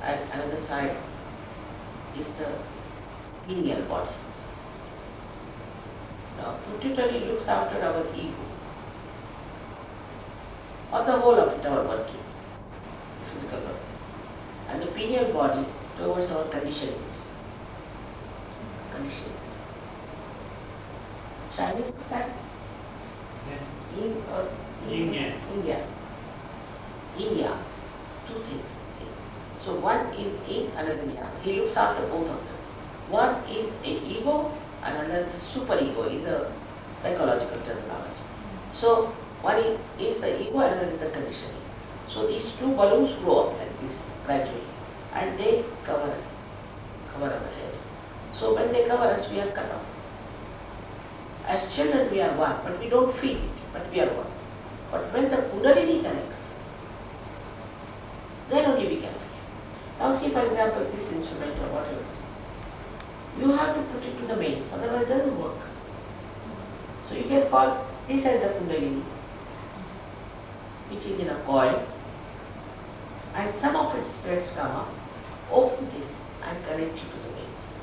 and another side is the pineal body. Now, pituitary looks after our ego, or the whole of it, our working, physical working, and the pineal body towards our conditionings. Chinese is that Yin or Yin yang. India. India. Two things, see. So one is Yin, another Yang. He looks after both of them. One is a ego and another is superego in the psychological terminology. So one is the ego and another is the conditioning. So these two balloons grow up like this gradually and they cover us, cover our head. So when they cover us, we are cut off. As children we are one, but we don't feel it, but we are one. But when the Kundalini connects, then only we can feel it. Now see for example this instrument or whatever it is. You have to put it to the mains, otherwise it doesn't work. So you can call this as the Kundalini, which is in a coil, and some of its threads come up, open this and connect you to the mains.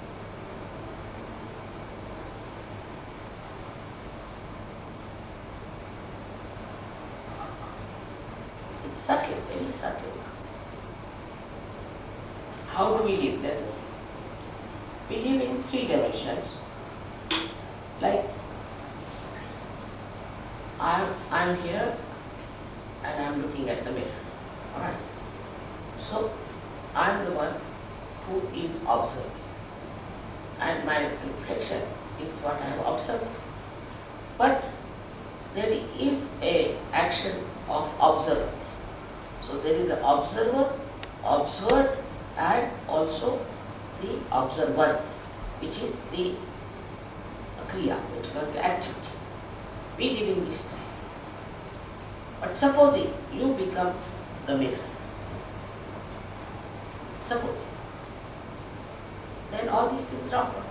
It's subtle, very subtle. How do we live? Let us see. We live in 3 dimensions. Like I'm here and I'm looking at the mirror. Alright. So I'm the one who is observing. And my reflection is what I have observed. But there is a action of observance. So there is an observer, observed, and also the observance, which is the kriya, which is the activity. We live in this time. But supposing you become the mirror, suppose, then all these things drop out.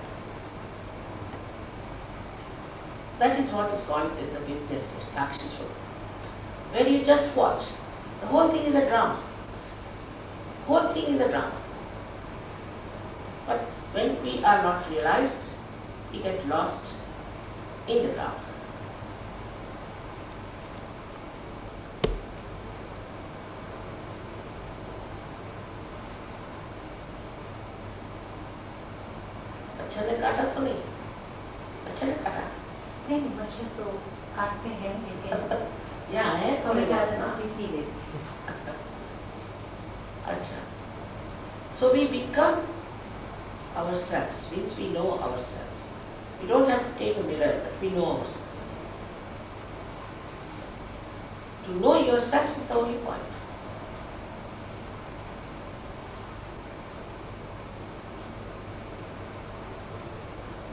That is what is called as the witness state, Sakshi Swarupa, where you just watch. The whole thing is a drama. Whole thing is a drama. But when we are not realized, we get lost in the drama. अच्छा ने काटा तो नहीं, अच्छा ने काटा नहीं बच्चे तो काटते हैं लेकिन यहाँ है थोड़े थोड़े ज़्यादा ज़्यादा तकलीफ नहीं देती। अच्छा. So we become ourselves, means we know ourselves. We don't have to take a mirror, but we know ourselves. To know yourself is the only point.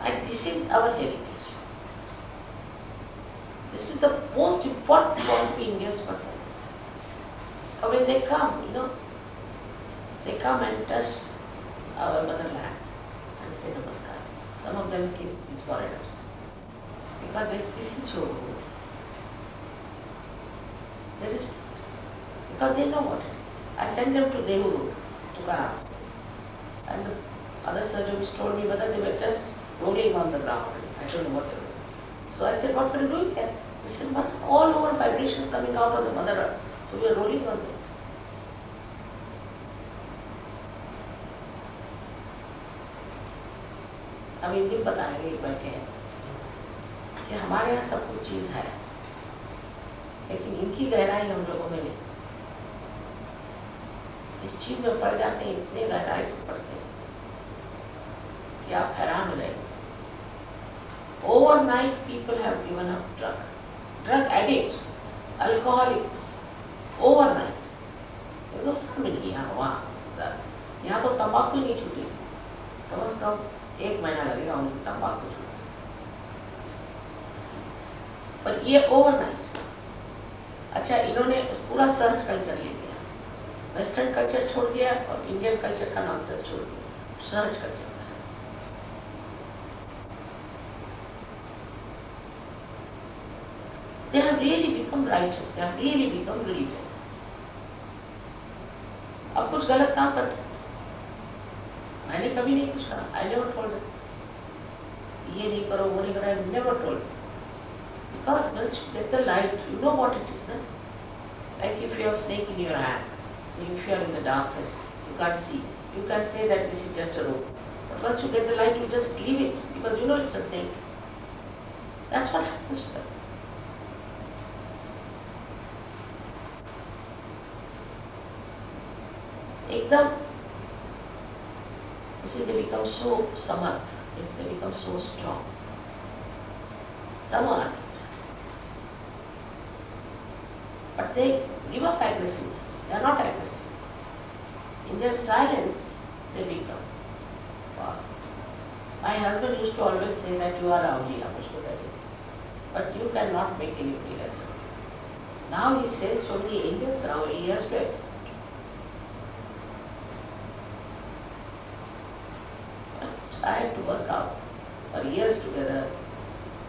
And this is our heritage. This is the most important point we Indians must understand. Or when they come, they come and touch our motherland and say namaskar. Some of them kiss these foreigners. Because this is your home. Because they know what it is. I sent them to Dehuru, to Karams. And the other surgeons told me whether they were just rolling on the ground. I don't know what they were doing. So I said, what were you doing there? They said, all over vibrations coming out of the mother earth. So we are rolling on them. अब इनके बताएंगे बैठे हैं कि हमारे यहाँ सब कुछ चीज़ है, लेकिन इनकी गहराई हम लोगों में नहीं। जिस चीज में पड़ जाते हैं इतने गहराई से पड़ते हैं कि आप हैरान हो जाएंगे। Overnight people have given up drug addicts, alcoholics, overnight. Hindustan में नहीं, यहाँ वहाँ, यहाँ तो तंबाकू ही नहीं छूटी, कम से कम 1 महीना लगेगा उनको तंबाकू छूटने। पर ये ओवरनाइट। अच्छा, इन्होंने पूरा सर्च कल्चर ले लिया, वेस्टर्न कल्चर छोड़ दिया और इंडियन कल्चर का नॉनसेंस छोड़ दिया, सर्च कल्चर में। They have really become righteous. They have really become religious. अब कुछ गलत काम करते हैं। मैंने कभी नहीं कुछ कहा। I never told them. ये नहीं करो, वो नहीं करो. I never told them. Because once you get the light, you know what it is. No? Like if you have a snake in your hand, if you are in the darkness, you can't see. You can say that this is just a rope. But once you get the light, you just leave it because you know it's a snake. That's what happens to them. एकदम, you see, they become so samarth, they become so strong. Samarth. But they give up aggressiveness. They are not aggressive. In their silence, they become. Wow. My husband used to always say that you are Rauji, but you cannot make anybody resonate. Now he says so many angels around, he has to accept. I had to work out for years together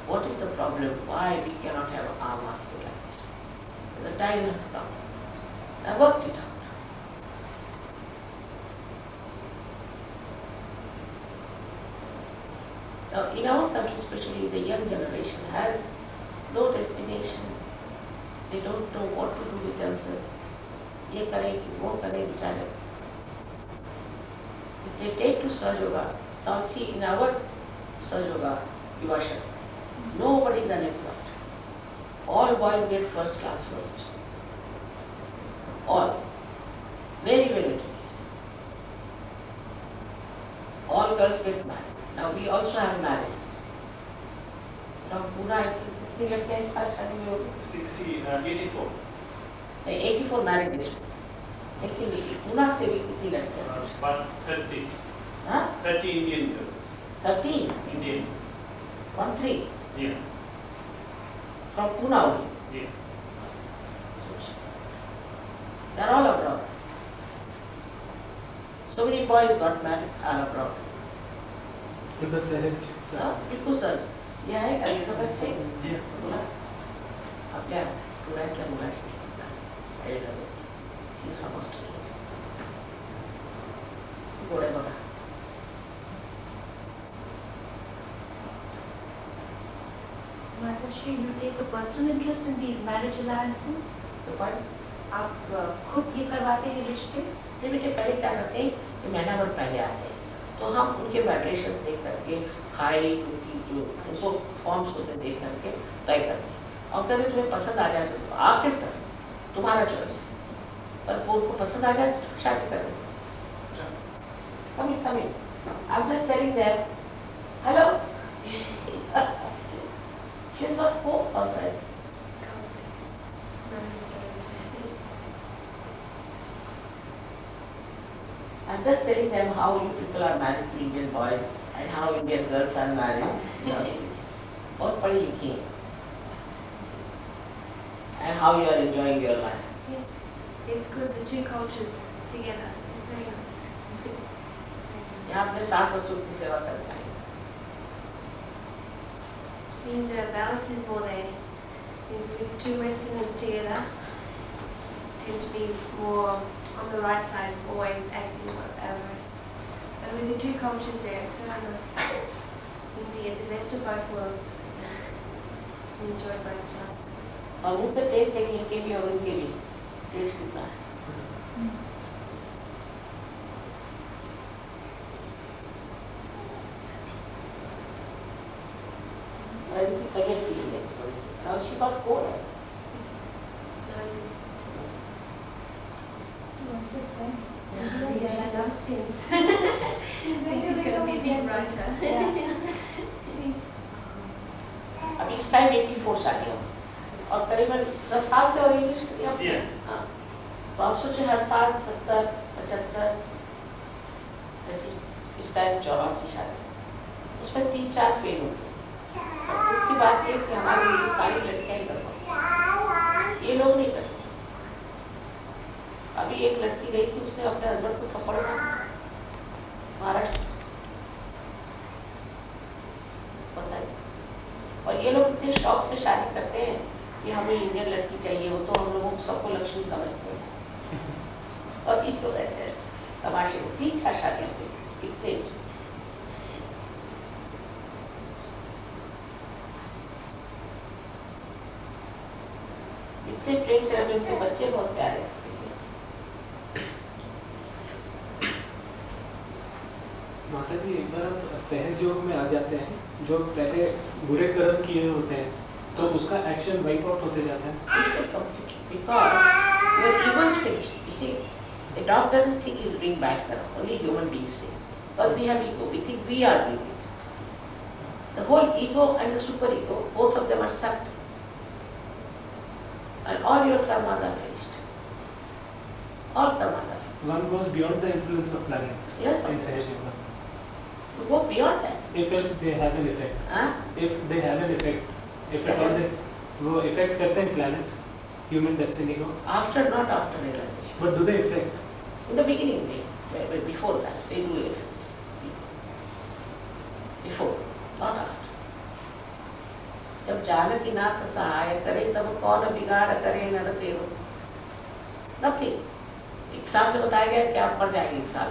what is the problem, why we cannot have our mass realization. The time has come. I worked it out. Now in our country, especially the young generation has no destination. They don't know what to do with themselves. ये करें कि वो करें बेचारे. If they take to Sahaja Yoga, now see in our Sahaja Yoga, Vivashan, nobody is unemployed. All boys get first class first. All. Very well educated. All girls get married. Now we also have marriage system. Now Pune, I think, कितनी लड़कियां इस साल शादी में होगी? 84. नहीं, 84 marriage is. लेकिन Pune से भी कितनी लड़कियां? 30. हाँ? 30 Indian girls. 30? Indian. 13? Yeah. From Pune only? Yeah. They are all abroad. So many boys got married are abroad. Because selection. हाँ, किसको सर? ये है क्या? ये तो बच्चे? Yeah. बोला? अब क्या? पूरा क्या बोला? Elizabeth. She's from Australia. घोड़े बोला. Mataji, you take a personal interest in these marriage alliances? तो पर आप खुद ये करवाते हैं रिश्ते? ये बेटे पहले क्या करते हैं कि महीना भर पहले आते हैं तो हम उनके वाइब्रेशंस देख करके हाइट उनकी जो उनको फॉर्म्स होते देख करके तय करते हैं और कभी तुम्हें पसंद आ जाए तो आखिर तक तुम्हारा चॉइस है पर वो उनको पसंद आ जाए तो शादी कर देते come in I'm just telling them hello she's got hope outside I'm just telling them how you people are married to Indian boys and how Indian girls are married. बहुत पढ़ी लिखी हैं. And how you are enjoying your life. Yeah. It's good, the two cultures together. It's very nice. यहाँ अपने सास ससुर की सेवा कर रहे हैं. Means balance is more there. Means with two Westerners together, tend to be more on the right side, always acting whatever. But with the two cultures there, it's very nice. Means you get the best of both worlds. And enjoy both sides. और मुँह पे तेज देखिए इनके भी और उनके भी तेज कितना है. और इनकी तबीयत ठीक है थोड़ी सी. और she got cold है. Nose is... Yeah, Yeah, she loves pins. I She's think she's going to be a big writer. अभी इस टाइम 84 शादियों और करीबन 10 साल से और इंग्लिश की अब Yeah. हाँ तो आप सोचिए हर साल 70, 75 ऐसी इस टाइम 84 शादी उसमें 3-4 फेल हो गए और उसकी बात ये कि हमारी हिंदुस्तानी लड़कियां ही कर पाती ये लोग नहीं करते. अभी एक लड़की गई थी उसने अपने हस्बैंड को थप्पड़ मारा महाराष्ट्र बताइए और ये लोग इतने शौक से शादी करते हैं कि हमें इंडियन लड़की चाहिए, वो तो हम लोगों को सबको लक्ष्मी समझते हैं। और इस लोग ऐसे तमाशे 3-4 शादियाँ होती कितने इसमें। इतने प्रेम से रखे, उनके बच्चे बहुत प्यारे हैं। माता जी, एक बार आप सहज योग में आ जाते हैं, जो पहले बुरे कर्म किए होते हैं तो उसका एक्शन वाइप आउट होते जाता है। Because your ego is finished. You see, a dog doesn't think he's doing bad karma. Only human beings say. Because we have ego, we think we are doing it. The whole ego and the superego, both of them are sucked. And all your karmas are finished. All karmas are finished. One goes beyond the influence of planets. Yes, in of सहज course. योग. You go beyond that. If they have an effect. Huh? If they have an effect. If at all they वो effect करते हैं planets, human destiny को. After, not after realization. But do they affect? In the beginning, but before that, they do effect. Before, not after. जब जानकी नाथ सहाय करे तब कौन बिगाड़ करे नर तेरो। Nothing. एक साल से बताया गया कि आप मर जाएंगे 1 साल,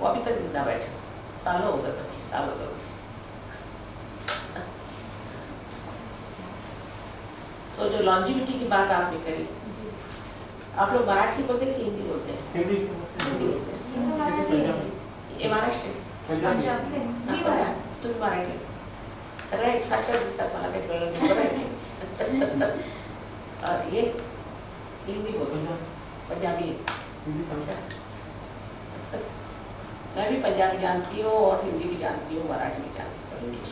वो अभी तक जिंदा बैठे, सालों हो गए, 25 साल हो गए। तो जो लॉन्जिविटी की बात आपने करी, आप लोग मराठी बोलते हैं कि हिंदी बोलते हैं? हिंदी हिंदी बोलते हैं। पंजाबी ये महाराष्ट्र पंजाबी तुम्ही मराठी सगळ्या एक सारख्या दिसतात मला काही कळलं नाही, बरं आहे. और ये हिंदी बोलते हैं, पंजाबी हिंदी अच्छा। मैं भी पंजाबी जानती हूँ और हिंदी भी जानती हूँ, मराठी भी जानती हूँ, इंग्लिश।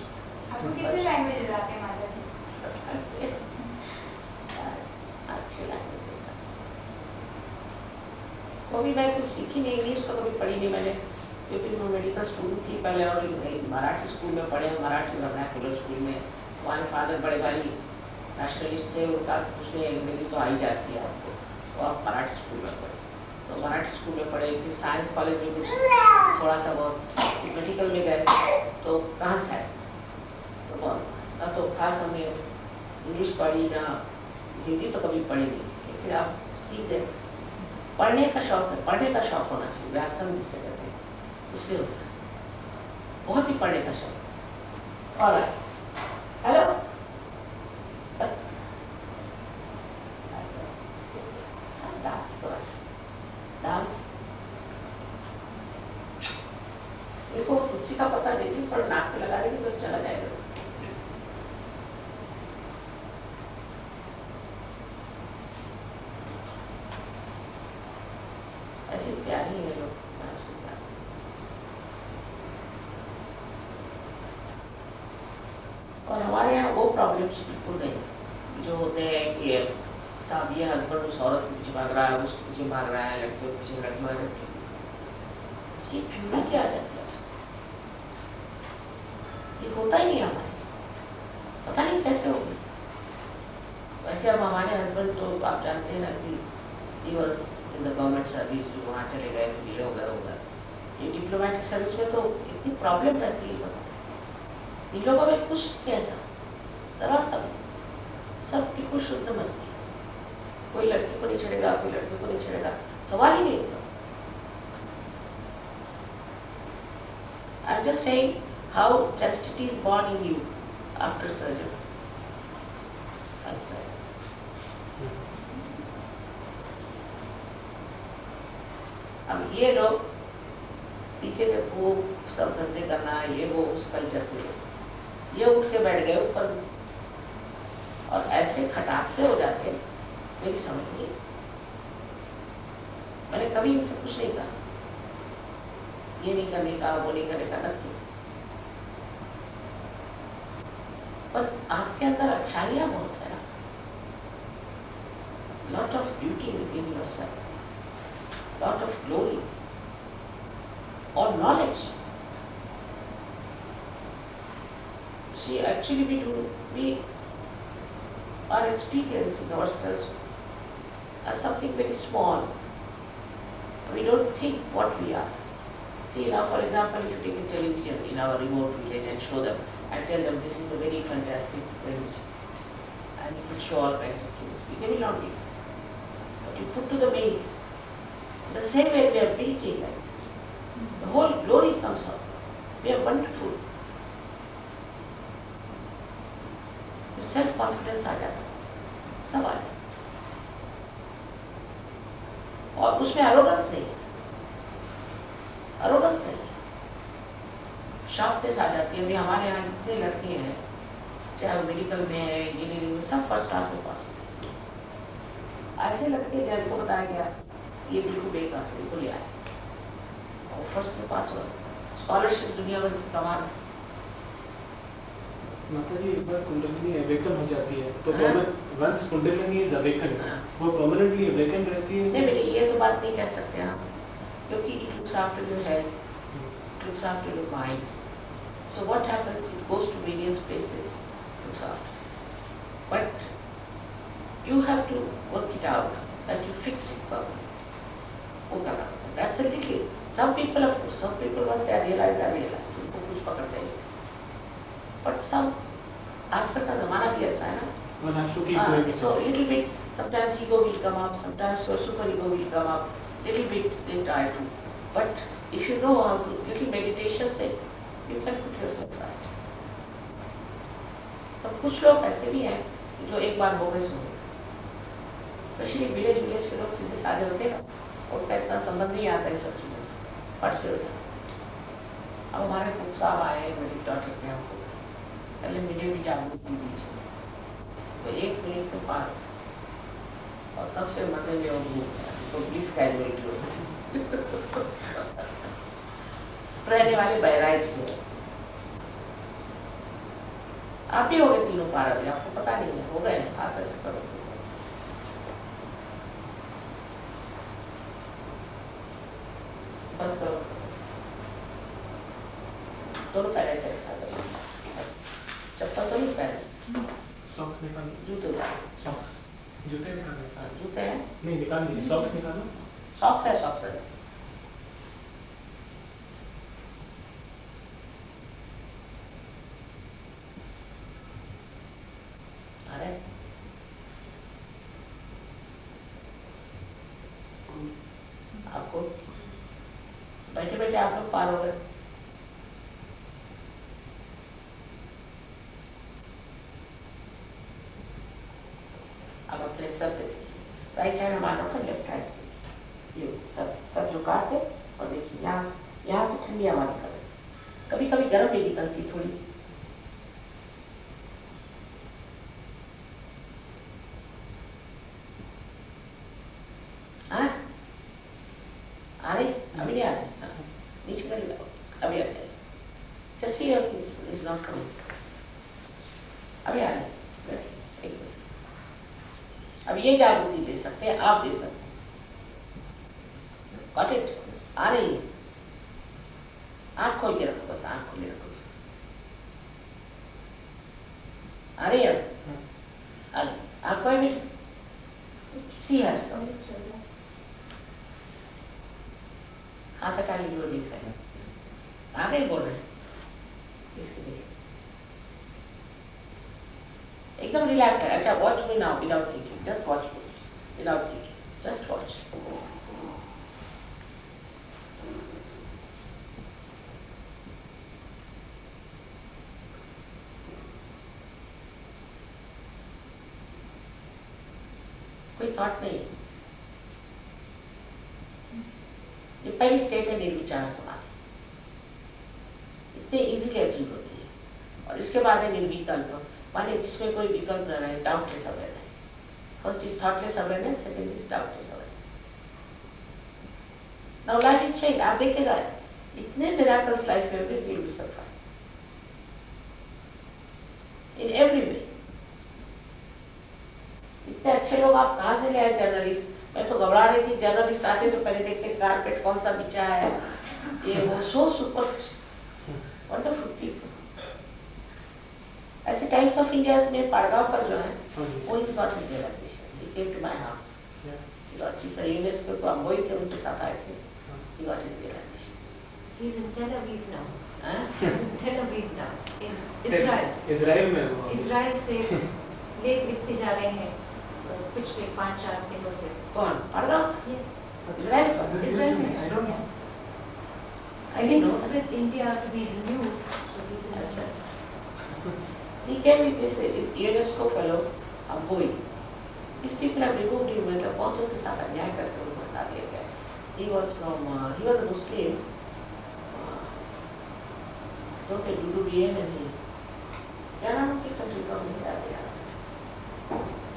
आपको कितने लैंग्वेजेस आते हैं माता जी? अच्छे लैंग्वेजेस। कभी मैं कुछ सीखी नहीं, इंग्लिश तो कभी पढ़ी नहीं मैंने, क्योंकि मैं मेडिकल स्टूडेंट थी पहले और मराठी स्कूल में पढ़े, मराठी वर्नाकुलर स्कूल में। हमारे फादर बड़े भाई नेशनलिस्ट थे, उनका उसने अंग्रेजी तो आई जाती है आपको, तो आप मराठी स्कूल में पढ़े, तो मराठी स्कूल में पढ़े। फिर साइंस कॉलेज में कुछ थोड़ा सा बहुत, मेडिकल में गए तो कहाँ से आए, तो ना तो खास हमने इंग्लिश पढ़ी ना हिंदी तो कभी पढ़ी नहीं। फिर आप सीख गए। पढ़ने का शौक है, पढ़ने का शौक होना चाहिए, व्यासंग जिसे कहते हैं, उससे होता है। बहुत ही पढ़ने का शौक। और हेलो डांस डांस देखो, कुर्सी का पता नहीं थी, पर नाक पे लगा देंगे तो चला जाएगा। ऐसे प्यारी है लोग, और हमारे यहाँ वो प्रॉब्लम्स बिल्कुल नहीं जो होते हैं कि साहब ये हस्बैंड उस औरत के पीछे भाग रहा है, उसके पीछे भाग रहा है, लड़के के पीछे लड़की भाग रही है। इसकी प्योरिटी आ जाती है, ये होता ही नहीं हमारे, पता नहीं कैसे हो गई। वैसे अब हमारे हस्बैंड तो आप जानते हैं ना कि he was in the government service, जो वहाँ चले गए, ये होगा। ये डिप्लोमेटिक सर्विस में तो इतनी प्रॉब्लम रहती है, बस इन लोगों में कुछ कैसा जरा सब बिल्कुल शुद्ध मन की, कोई लड़की को नहीं छेड़ेगा, कोई लड़के को नहीं छेड़ेगा, सवाल ही नहीं होता। I'm just saying how chastity is born in you after surgery. That's right. अब ये लोग पीते थे खूब, सब धंधे करना, ये वो उस कल्चर के लोग, ये उठ के बैठ गए ऊपर और ऐसे खटाक से हो जाते, मेरी समझ नहीं। मैंने कभी इनसे कुछ नहीं कहा, ये नहीं करने का, वो नहीं करने का, नक्की। पर आपके अंदर अच्छाइयाँ बहुत है ना, lot of beauty with in yourself, lot of glory or knowledge. See, actually we are experiencing ourselves as something very small. We don't think what we are. See, now for example, if you take a television in our remote village and show them and tell them this is a very fantastic television, and it will show all kinds of things. They will not be. But you put to the mains. The same way we are built in life. The whole glory comes out. We are wonderful. Self confidence आ जाता है, सब आ जाता है, और उसमें arrogance नहीं है, एरोगेंस नहीं है, शार्पनेस आ जाती है। अभी हमारे यहाँ जितने लड़के हैं, चाहे वो मेडिकल में है, इंजीनियरिंग में, सब फर्स्ट क्लास में पास होते हैं। ऐसे लड़के जिनको बताया गया ये बिल्कुल बेकार है, इनको ले आए और फर्स्ट में पास हुआ, स्कॉलरशिप दुनिया भर की कमाल है। माता जी एक बार कुंडलिनी अवेकन हो जाती है तो वंस कुंडलिनी इज अवेकन वो परमानेंटली अवेकन रहती है? नहीं बेटे, ये तो बात नहीं कह सकते हम, क्योंकि it looks after your health, it looks after your mind, so what happens, it goes to various places, looks after, but you have to work it out that you fix it properly. वो करना पड़ता है, that's a little, some people of course, some people once they realize, उनको कुछ पकड़ते हैं, but some, आजकल का ज़माना भी ऐसा है ना, one has to keep going. So little bit, sometimes ego will come up, sometimes your super ego will come up, little bit they try to, but if you know how to, little meditation say, you can put yourself right. तो कुछ लोग ऐसे भी हैं जो एक बार हो गए सुनो, स्पेशली विलेज के लोग सीधे साधे होते हैं ना, उनका इतना संबंध नहीं आता है सब चीज़ों से, फट से होता है। अब हमारे कुक साहब आए मेरी डॉटर के हमको, पहले मुझे भी जागरूक दीजिए, तो 1 मिनट में पार, और तब से मजे में वो तो प्लीज कैजुअलिटी हो रहने वाले बहराइच में आप ही हो गए तीनों पार, अभी आपको पता नहीं है, हो गए आप ऐसे करो। बंद करो, दोनों पैर ऐसे रखा करो, चप्पल तो नहीं पहने, सॉक्स निकाल, जूते उतारो, सॉक्स, जूते निकालने, हाँ, जूते हैं, नहीं निकाल दिए, सॉक्स निकालो, सॉक्स है, सॉक्स है, अरे आपको बैठे बैठे आप लोग पार हो गए। अब अपने सर पे राइट हैंड मानो का लेफ्ट हैंड से ये सर झुका के और देखिए यहाँ से ठंडी हवा निकल रही, कभी कभी गर्म भी निकलती थोड़ी, हाँ आ रही, अभी नहीं आ रही, नीचे कर लो, अभी आ रही, just see is not coming, अभी आ रही, एक मिनट, अब ये जागृति दे सकते हैं, आप दे सकते हैं, got it, आ रही है, आँख खोल के रखो, बस आँख खोल के रखो, आ रही है, आँख खोल भी, see her, हाथ हटा लीजिए, वो दिख रहा है, आगे बोल रहे हैं, इसके देखिए, एकदम रिलैक्स है। अच्छा watch me now without thinking, just watch me without thinking, just watch. कोई थॉट नहीं, ये पहली स्टेट है निर्विचार समाधि, इतने इजीली अचीव होती है, और इसके बाद है निर्विकल्प, माने जिसमें कोई विकल्प न रहे, doubtless awareness. First is thoughtless awareness, second is doubtless awareness. Now life is change, आप देखिएगा इतने मिरेकल्स लाइफ में भी will be surprise in every way. इतने अच्छे लोग आप कहाँ से ले आए जर्नलिस्ट, मैं तो घबरा रही थी, जर्नलिस्ट आते तो पहले देखते कारपेट कौन सा बिछा है, ये वो, सो सुपर वंडरफुल पीपल। ऐसे टाइम्स ऑफ इंडिया में पाड़गांवकर जो है, वो is not his realisation, he came to my house, he got his UNESCO को हम वही थे, उनके साथ आए थे, he got his realisation. He's in Tel Aviv now. हाँ? He's in Tel Aviv now, in Israel. Israel में वो, Israel से लेख लिखते जा रहे हैं पिछले 5-4 दिनों से। कौन? पढ़ना? Yes. इजराइल का? Israel. I don't know. I didn't Links know. with India to be renewed. So he's in That's Israel. He came with this UNESCO fellow, Boy. These people have removed him, मतलब बहुत लोगों के साथ अन्याय करके उनको हटा दिया गया। He was from, he was a Muslim. Don't they do BN and he? क्या नाम उनकी कंट्री का नहीं याद यार।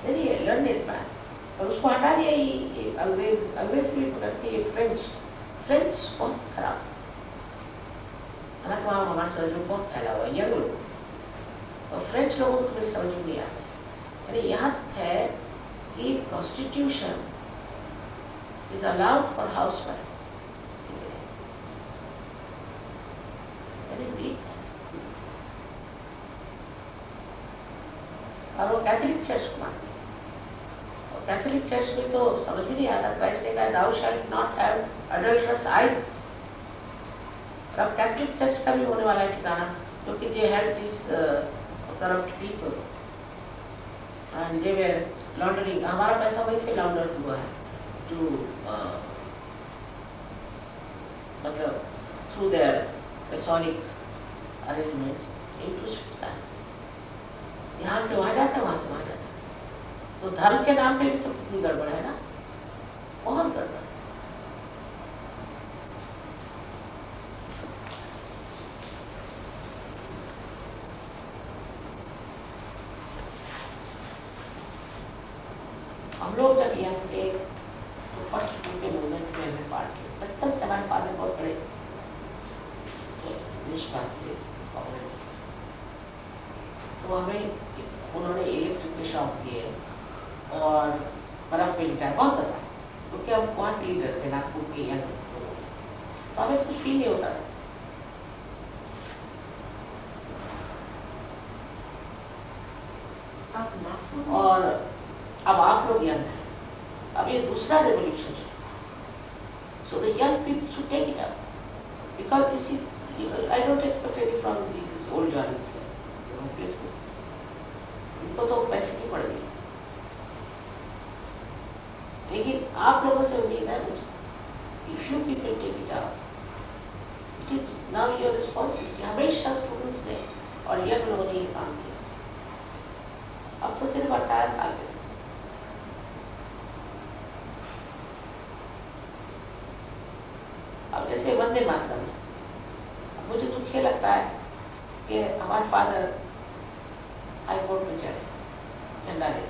यदि लंदन में, और उसको हटा दिया ये अंग्रेज से भी पकड़ के ये फ्रेंच बहुत खराब। हालांकि वहाँ हमारे समझ में बहुत फैला हुआ है यंग लोग, और फ्रेंच लोगों को मेरी समझ में नहीं आता। यानी यहाँ तक है कि prostitution is allowed for housewives. Very weak. और वो कैथोलिक चर्च को मानते हैं। और कैथोलिक चर्च में तो समझ में नहीं आता, क्राइस्ट ने कहा thou shalt not have adulterous eyes। और अब कैथोलिक चर्च का भी होने वाला है ठिकाना, क्योंकि they had these corrupt people and they were laundering, हमारा पैसा वहीं से launder हुआ है to मतलब through their Masonic arrangements into Swiss banks। यहाँ से वहाँ जाता है, वहाँ से वहाँ जाता है। तो धर्म के नाम पे भी तो कितनी गड़बड़ है ना, बहुत गड़बड़। हम लोग जब यंग थे तो फर्स्ट के मूवमेंट में हमें पार्ट किया। बचपन से हमारे फादर बहुत बड़े देशभक्त थे कांग्रेस, तो हमें उन्होंने इलेक्ट्रिक के शौक दिए और बर्फ में लिटाया बहुत ज़्यादा, क्योंकि हम वहाँ के लीडर थे नागपुर के यंग लोगों में, तो हमें कुछ फील नहीं होता था। और अब आप लोग यंग हैं, अब ये दूसरा रेवोल्यूशन शुरू, so the young people should take it up, because you see, I don't expect any from these old journalists here, so business, इनको तो पैसे की पड़ गई, लेकिन आप लोगों से उम्मीद है मुझे, if you people take it up, it is now your responsibility। हमेशा स्टूडेंट्स ने और यंग लोगों ने ये काम किया, अब तो सिर्फ 18 साल के थे। अब जैसे वंदे मातरम, मुझे दुख ये लगता है कि हमारे फादर हाई कोर्ट में चढ़े झंडा ले,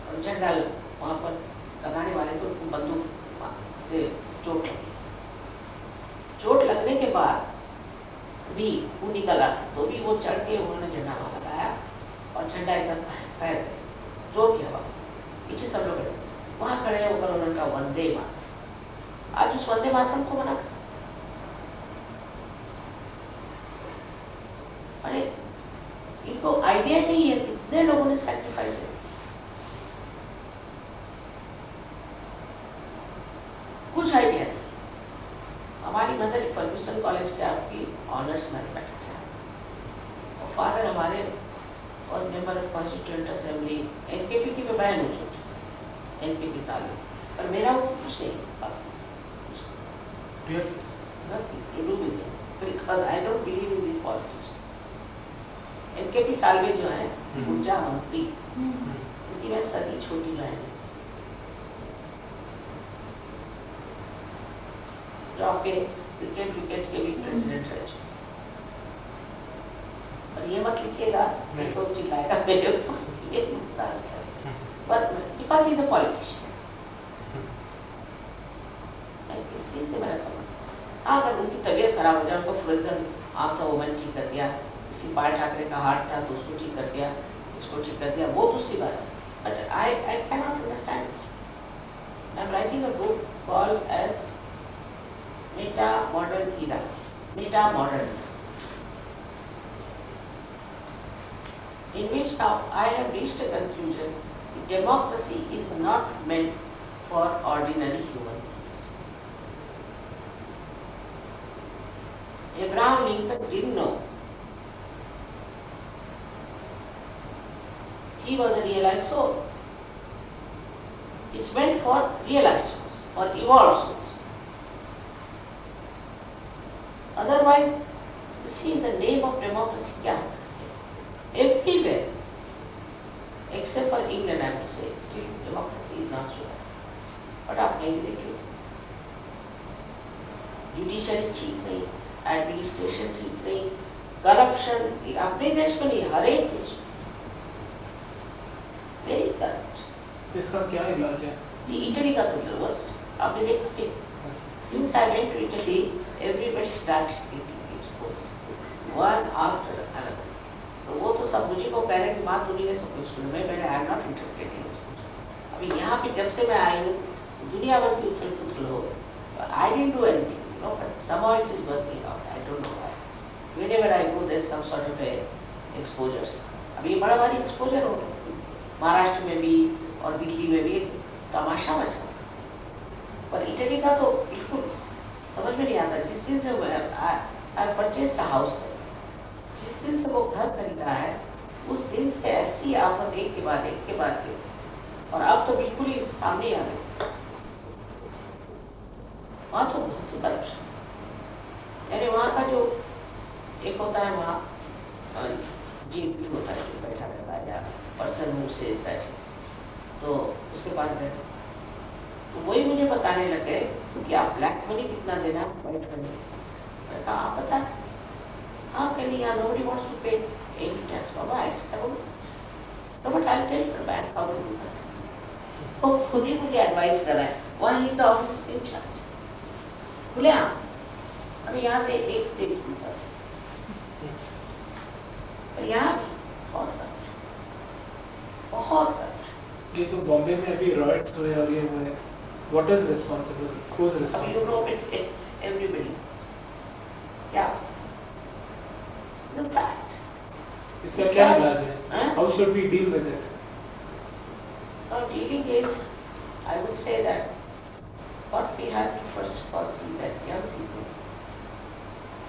और झंडा वहाँ पर लगाने वाले तो उनको बंदूक से चोट लगी। चोट लगने के बाद भी वो निकल रहा था, तो भी वो चढ़ के उन्होंने झंडा वहाँ लगाया और झंडा एकदम फैल गया, जोर किया वहाँ पीछे सब लोग खड़े, वहाँ खड़े होकर उन्होंने कहा वंदे मातरम। आज उस वंदे मातरम को मना, अरे इनको आइडिया नहीं है कितने लोगों ने सैक्रिफाइसेस, कुछ आइडिया नहीं। हमारी मदर फर्ग्यूसन कॉलेज के आपकी ऑनर्स मैथमेटिक्स, और फादर हमारे और member of constituent assembly, NKP की मैं बहन हूँ छोटी, एनपी के साल में, पर मेरा उससे कुछ नहीं पास, nothing to do with it, because I don't believe in these politics। NKP साल में जो है ऊर्जा मंत्री, उनकी मैं सभी छोटी बहन है, जो आपके क्रिकेट विकेट के भी प्रेसिडेंट रहे। और ये मत लिखिएगा, नहीं तो चिल्लाएगा मेरे ऊपर, ये नुकसान है, but because he is a politician, इसी से मेरा समझ। अगर उनकी तबीयत खराब हो जाए, उनको फ्रोजन आम था वो मैंने ठीक कर दिया, किसी बाल ठाकरे का हार्ट था तो उसको ठीक कर दिया, इसको ठीक कर दिया, वो दूसरी बात है। But I cannot understand this। I am writing a book called as Meta Modern Era, Meta Modern, in which now I have reached a conclusion that democracy is not meant for ordinary human beings। Abraham Lincoln didn't know, he was a realized soul. It's meant for realized souls or evolved souls. Otherwise, you see, in the name of democracy, everywhere, except for England, I would say, still democracy is not so bad. But आप कहीं भी देखिए, judiciary ठीक नहीं, administration ठीक नहीं, corruption अपने देश में नहीं, हर एक देश में वेरी करप्ट। इसका क्या इलाज है? जी इटली का तो वर्स्ट आपने देखा कि since I went to Italy, everybody started getting exposed one after another. तो वो तो सब मुझे को कह रहे हैं कि माँ तुम्ही ने सब कुछ सुना, मैं I am not interested in it. अभी यहाँ पे जब से मैं आई हूँ दुनिया भर की उछल पुछल हो गई। I didn't do anything, you know, but somehow it is working out. I don't know why. Whenever I go, there's some sort of a exposures. अभी ये बड़ा भारी exposure हो गया, महाराष्ट्र में भी और दिल्ली में भी तमाशा मचा। पर इटली का तो बिल्कुल समझ में नहीं आता। जिस दिन से I purchased a house, जिस दिन से वो घर खरीदा है, उस दिन से ऐसी आफत एक के बाद एक के बाद एक, और अब तो बिल्कुल ही सामने आ गई। वहाँ तो बहुत ही करप्शन, यानी वहाँ का जो एक होता है वहाँ जीपी होता है जो बैठा रहता है या पर्सन हु सेज दैट, तो उसके पास गए तो वही मुझे बताने लगे कि आप ब्लैक मनी कितना देना व्हाइट मनी। मैंने कहा आप बता, हाँ कह लिया nobody wants to pay any tax बाबा ऐसा बोलो, तो but I tell you back how to do that. वो खुद ही मुझे एडवाइस कर रहा है, वहाँ ही द ऑफिस इंचार्ज खुले आप, अरे यहाँ से एक स्टेज ऊपर, पर यहाँ भी बहुत करप्शन, बहुत करप्शन। ये जो बॉम्बे में अभी रॉयट्स हुए और ये हुए, what is responsible, who is अब रिस्पांसिबल? यूरोप एवरीबडी क्या इज फैक्ट। इसका क्या इलाज है? How should we deal with it? Now dealing is, I would say that what we have to first of all see that young people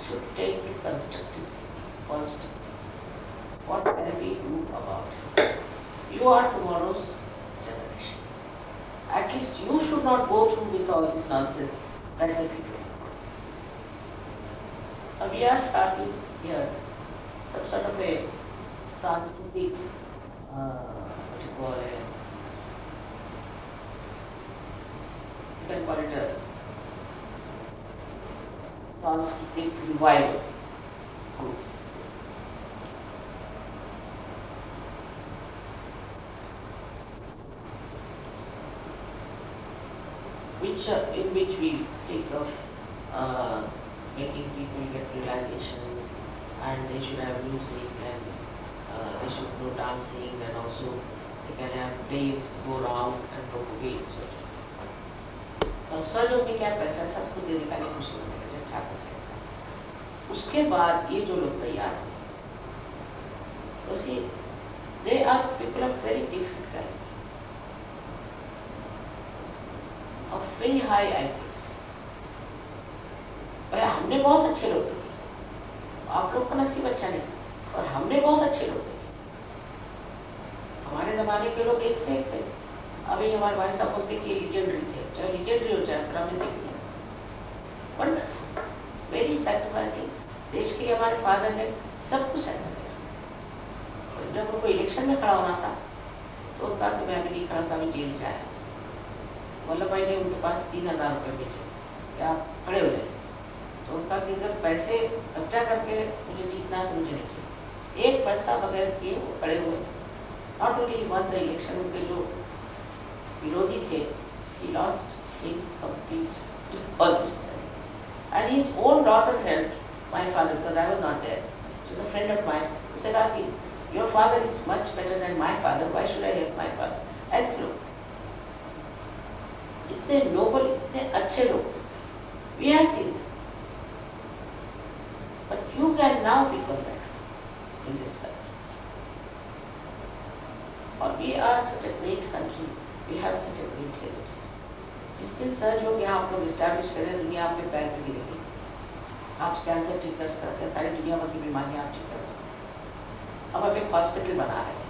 should take it constructively, positively. What can we do about it? You are tomorrow's generation. At least you should not go through with all this nonsense that the people do. Now we are starting here some sort of a Sanskritic, what you call it, you can call it a Sanskritic revival group. In which we think of making people get realization, and they should have music, and they should know dancing, and also they can have plays go around and propagate such. So सर्जों में क्या पैसा सबको देने का नहीं, कुछ नहीं, just happens like that. उसके बाद ये जो लोग तैयार हैं, तो see, they are people of very different kind. Of very high IQs. भैया हमने बहुत अच्छे लोग देखे, आप लोग का नसीब अच्छा नहीं, और हमने बहुत अच्छे लोग देखे। हमारे जमाने के लोग एक से एक थे। अभी हमारे भाई साहब बोलते कि लीजेंडरी थे, चाहे लीजेंडरी हो चाहे हमने देख लिया, वंडरफुल, वेरी सैक्रिफाइसिंग। देश के लिए हमारे फादर ने सब कुछ सैक्रिफाइस किया। जब उनको इलेक्शन में खड़ा होना था तो उनका कि मैं अभी नहीं खड़ा था, अभी जेल से आया। वल्लभ भाई ने उनके पास 3000 रुपये भेजे कि आप खड़े हो जाए, तो उनका कि अगर पैसे खर्चा करके मुझे जीतना है तो मुझे नहीं चाहिए, एक पैसा बगैर किए वो खड़े हुए। Not only one the election, उनके जो विरोधी थे, he lost his complete politics, and his own daughter helped my father because I was not there. She was a friend of mine. उसने कहा कि your father is much better than my father, why should I help my father? ऐसे लोग इतने Nobel, इतने अच्छे लोग, we have seen them. But you can now become better in this country. Or we are such a great country, we have such a great heritage. जिस दिन search हो गया आप लोग इस्टेब्लिश करें, दुनिया आप पे पैर पे गिरेगी। आप कैंसर ठीक कर सकते हैं, सारी दुनिया भर की बीमारियां आप ठीक कर सकते हैं। अब आप एक हॉस्पिटल बना रहे हैं,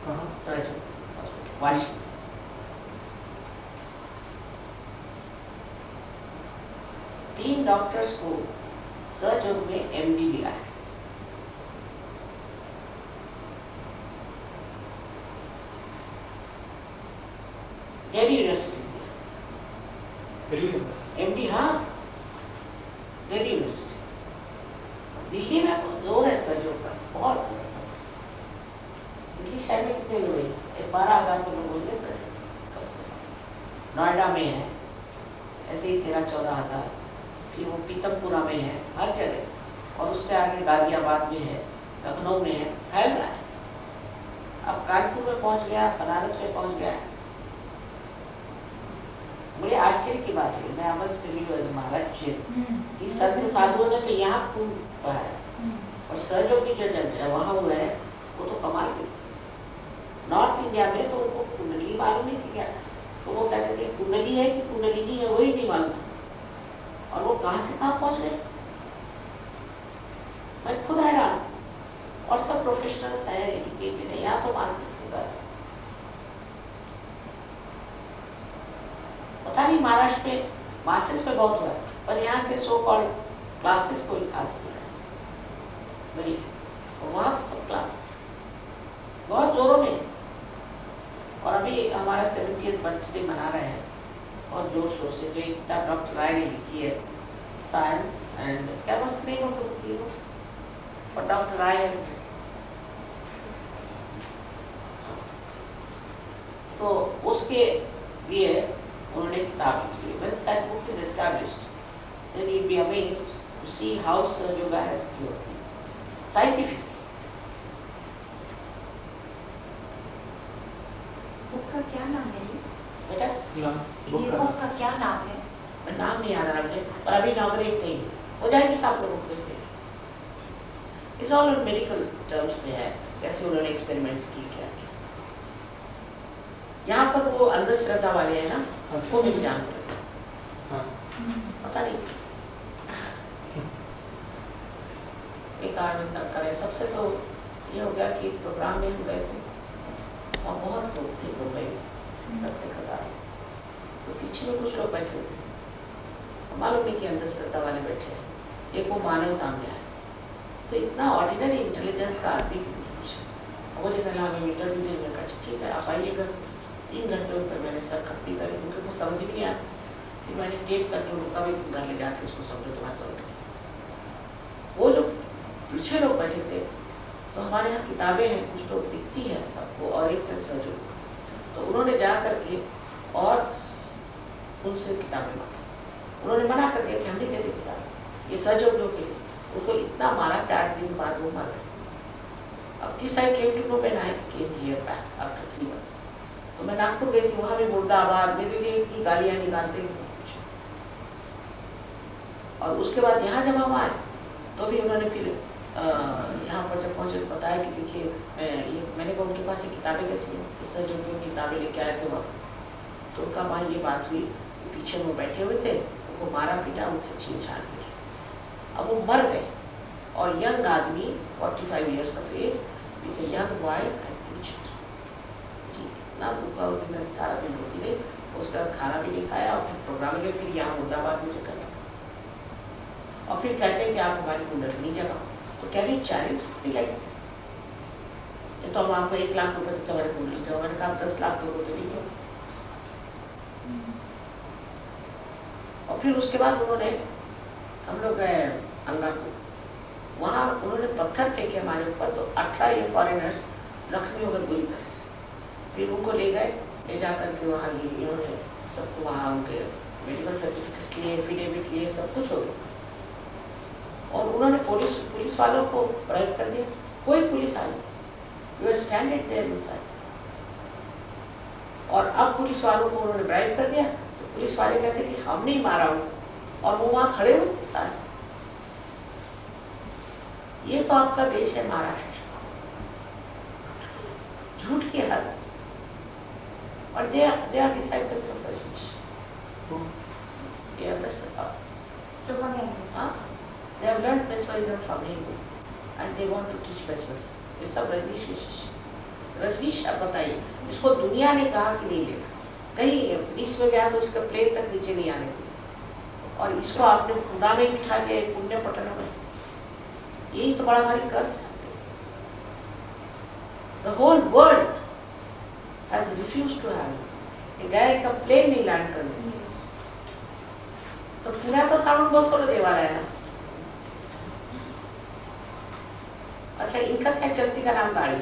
कहाँ? Surgeon hospital Vashi. तीन डॉक्टर्स को सर्जन में MD मिला है। दिल्ली यूनिवर्सिटी में दिल्ली यूनिवर्सिटी। MD, हाँ, दिल्ली यूनिवर्सिटी। दिल्ली में बहुत जोर है सर्जन का, बहुत। दिल्ली शहर में कितने लोग हैं? 12,000 के लोग होंगे सर। नोएडा में है ऐसे ही 13-14,000, फिर वो पीतमपुरा में है, हर जगह। और उससे आगे गाजियाबाद में है, लखनऊ में है, फैल रहा है। अब कानपुर में पहुंच गया, बनारस में पहुंच गया। बड़े आश्चर्य की बात है, मैं अमर से महाराज जी संत साधुओं ने तो यहाँ खूब पढ़ाया, और सर्जों की जो जनता वहाँ हुआ है वो तो कमाल की। नॉर्थ इंडिया में तो उनको कुंडली मालूम नहीं थी क्या, तो वो कहते थे कुंडली है कि कुंडलिनी है वही नहीं मालूम था। और वो कहाँ से कहाँ पहुँच गए, मैं खुद हैरान। और सब प्रोफेशनल्स हैं, एजुकेटेड है, यहाँ तो मास्टर्स होता है। पता नहीं महाराष्ट्र में मास्टर्स में बहुत हुआ है, पर यहाँ के सो कॉल्ड क्लासेस कोई खास नहीं है बड़ी, और वहाँ तो सब क्लास बहुत जोरों में। और अभी हमारा 70th बर्थडे मना रहे हैं और जोर शोर से, जो एक किताब डॉक्टर राय ने लिखी है, साइंस एंड क्या बस नेम ऑफ द बुक, और डॉक्टर राय है। तो उसके लिए उन्होंने किताब लिखी है। Once that book is established, then you'll be amazed to see how Sir Yoga has cured me. Scientific. Book का क्या नाम है ये? बेटा नाम ये बुक का बुक का क्या नाम है? मैं नाम नहीं याद आ रहा मुझे, पर अभी इनॉग्रेट नहीं हो जाएगी आप लोगों को। इट्स ऑल मेडिकल टर्म्स में है, कैसे उन्होंने एक्सपेरिमेंट्स की क्या। यहाँ पर वो अंधश्रद्धा वाले हैं ना, वो भी जान पड़े, हाँ पता नहीं एक कारण करें। सबसे तो ये हो गया कि प्रोग्राम में हम गए थे और बहुत लोग थे मुंबई में, 10 से 1000, तो पीछे में कुछ लोग बैठे थे, मालूम नहीं कि अंधश्रद्धा वाले बैठे हैं। एक वो मानव सामने आया, तो इतना ऑर्डिनरी इंटेलिजेंस का आदमी भी नहीं पूछा। वो देखा हमें इंटरव्यू देने का, ठीक है आप आइएगा। 3 घंटे पर मैंने सर खत्ती करी, क्योंकि वो समझ भी नहीं आया। फिर मैंने टेप करके उनका भी घर ले जाके इसको समझो, तुम्हारा समझ नहीं। वो जो पीछे लोग बैठे थे, तो हमारे यहाँ किताबें हैं, कुछ तो दिखती है सबको, और एक है सर्जो, तो उन्होंने जा करके और उनसे किताबें मांगी। उन्होंने मना कर दिया कि हम नहीं देते किताब, ये सर्जो जो के लिए। उसको इतना मारा कि 8 दिन बाद वो मर गए। अब किस side came to know when I came here back after 3 months। तो मैं नागपुर गई थी, वहाँ भी मुर्दाबाद मेरे लिए इतनी गालियाँ निकालते हैं। और उसके बाद यहाँ जब हम आए तो भी उन्होंने फिर यहाँ पर जब पहुँचे तो बताया कि देखिए ये मैंने कहा उनके पास ये किताबें कैसी हैं, इससे जो भी किताबें लेके आए थे वहाँ। तो उनका वहाँ ये बात हुई, पीछे वो बैठे हुए थे, उनको मारा पीटा, उनसे छीन-छान की। अब वो मर गए, और यंग आदमी 45 years of age with a young wife and 2 children। इतना भूखा उस दिन सारा दिन होती रही, उसका खाना भी नहीं खाया, और फिर प्रोग्राम गए, फिर यहाँ मुर्दाबाद मुझे करना। और फिर कहते हैं कि आप हमारी कुंडली जगह, तो कैन यू चैलेंज भी लाइक, ये तो हम आपको 1 लाख रुपए देते हमारे कुंडली जगह, मैंने कहा 10 लाख दो तो नहीं दो। और फिर उसके बाद उन्होंने, हम लोग गए अंगापुर, वहाँ उन्होंने पत्थर फेंके हमारे ऊपर, तो 18 ये फॉरेनर्स जख्मी हो गए बुरी तरह से। फिर उनको ले गए, ले जा करके वहाँ उन्होंने सबको वहाँ उनके मेडिकल सर्टिफिकेट्स लिए, एफिडेविट लिए, सब कुछ हो गया। और उन्होंने पुलिस वालों को ब्राइब कर दिया, कोई पुलिस आई, you are stranded there inside. और अब पुलिस वालों को उन्होंने ब्राइब कर दिया, तो पुलिस वाले कहते कि हम नहीं मारा उनको, और वो वहाँ खड़े हुए सारे। ये तो आपका देश है महाराष्ट्र, झूठ की हद। और they are disciples of Rajneesh। ये अंधश्रद्धा। तो क्या है? हाँ, they have learned mesmerism from him, and they want to teach mesmerism। ये सब रजनीश के शिष्य। रजनीश आप बताइए, इसको दुनिया ने कहा कि नहीं लेना, कहीं बीच में गया तो उसका प्लेन तक नीचे नहीं आने दिया, और इसको आपने खुदा में बिठा दिया पुण्य पटन में। यही तो बड़ा भारी कर्ज है। The whole world has refused to have it. ये गए का प्लेन नहीं लैंड करने, तो पुण्य तो साउंड बॉस को देवा रहा है ना। अच्छा, इनका क्या चलती का नाम गाड़ी,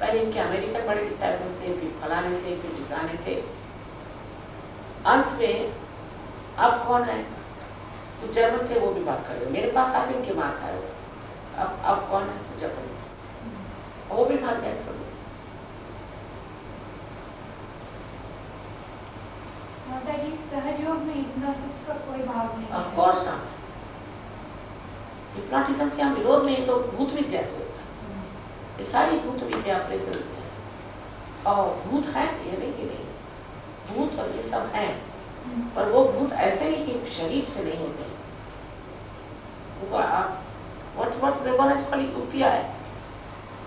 पहले इनके अमेरिकन बड़े डिसाइपल्स थे, फिर फलाने थे, फिर ठिकाने थे, अंत में अब कौन है? तो जर्मन थे, वो भी बात कर रहे, मेरे पास आके इनके मार खाए हो, अब कौन है? तो जापानी, वो भी भाग गए। माता जी, सहयोग में हिप्नोसिस का कोई भाग नहीं ऑफ कोर्स ना, हिप्नोटिज्म के हम विरोध में, तो भूत विद्या से होता है, ये सारी भूत विद्या प्रेत विद्या है। और भूत है, ये नहीं कि नहीं, भूत और ये सब है, पर वो भूत ऐसे नहीं कि शरीर से नहीं होते। वो आप what Rebona is called UPI,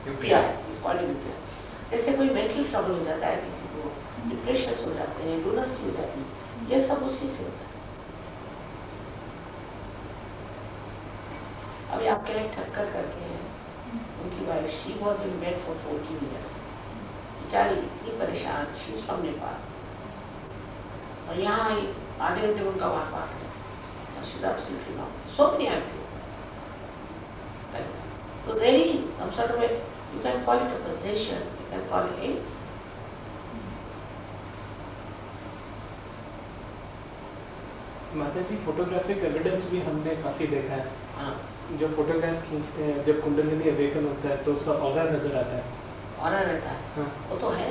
UPI is called UPI। जैसे कोई मेंटल ट्रबल हो जाता है, किसी को डिप्रेशन हो जाते हैं, लूनासी हो जाती है, ये सब उसी से होता है। अभी आपके लिए ठक्कर करके हैं, उनकी wife, she was in bed for 14 years, बेचारी इतनी परेशान, शी इज फ्रॉम नेपाल, और यहाँ आधे घंटे उनका वहाँ बात है, she is absolutely not, so many empty. So there is some sort of a, you can call it a possession, you can call it a माता जी, फोटोग्राफिक एविडेंस भी हमने काफी देखा है। हाँ, जो फोटोग्राफ खींचते हैं, जब कुंडलिनी अवेकन होता है तो उसका ऑरा नजर आता है। ऑरा रहता है, हाँ। वो तो है।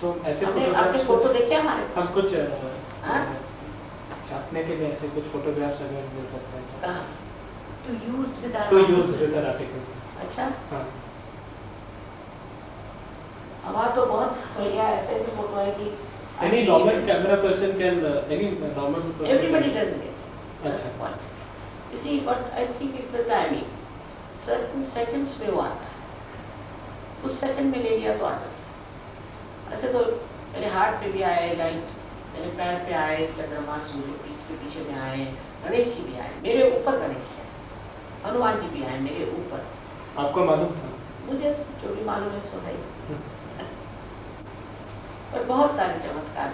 तो ऐसे आपने फोटोग्राफ्स फोटो देखे हमारे? हम कुछ हाँ? छापने के लिए ऐसे कुछ फोटोग्राफ्स अगर मिल सकते हैं तो। कहाँ? To use with our To use with our article। अच्छा, हाँ। हमारा तो बहुत बढ़िया ऐसे फोटो है कि Any normal camera person can, any normal person everybody can- doesn't get it. That's अच्छा। the point. You see, but I think it's a timing. Certain seconds में वो आता है, उस सेकंड में ले लिया तो आता है। ऐसे तो मेरे हार्ट पे भी आए लाइट, मेरे पैर पे आए चंद्रमा, सूर्य पीठ के पीछे में आए, गणेश जी भी आए, मेरे ऊपर गणेश जी आए, हनुमान जी भी आए मेरे ऊपर। आपको मालूम था? मुझे जो भी मालूम है सो है। पर बहुत सारे चमत्कार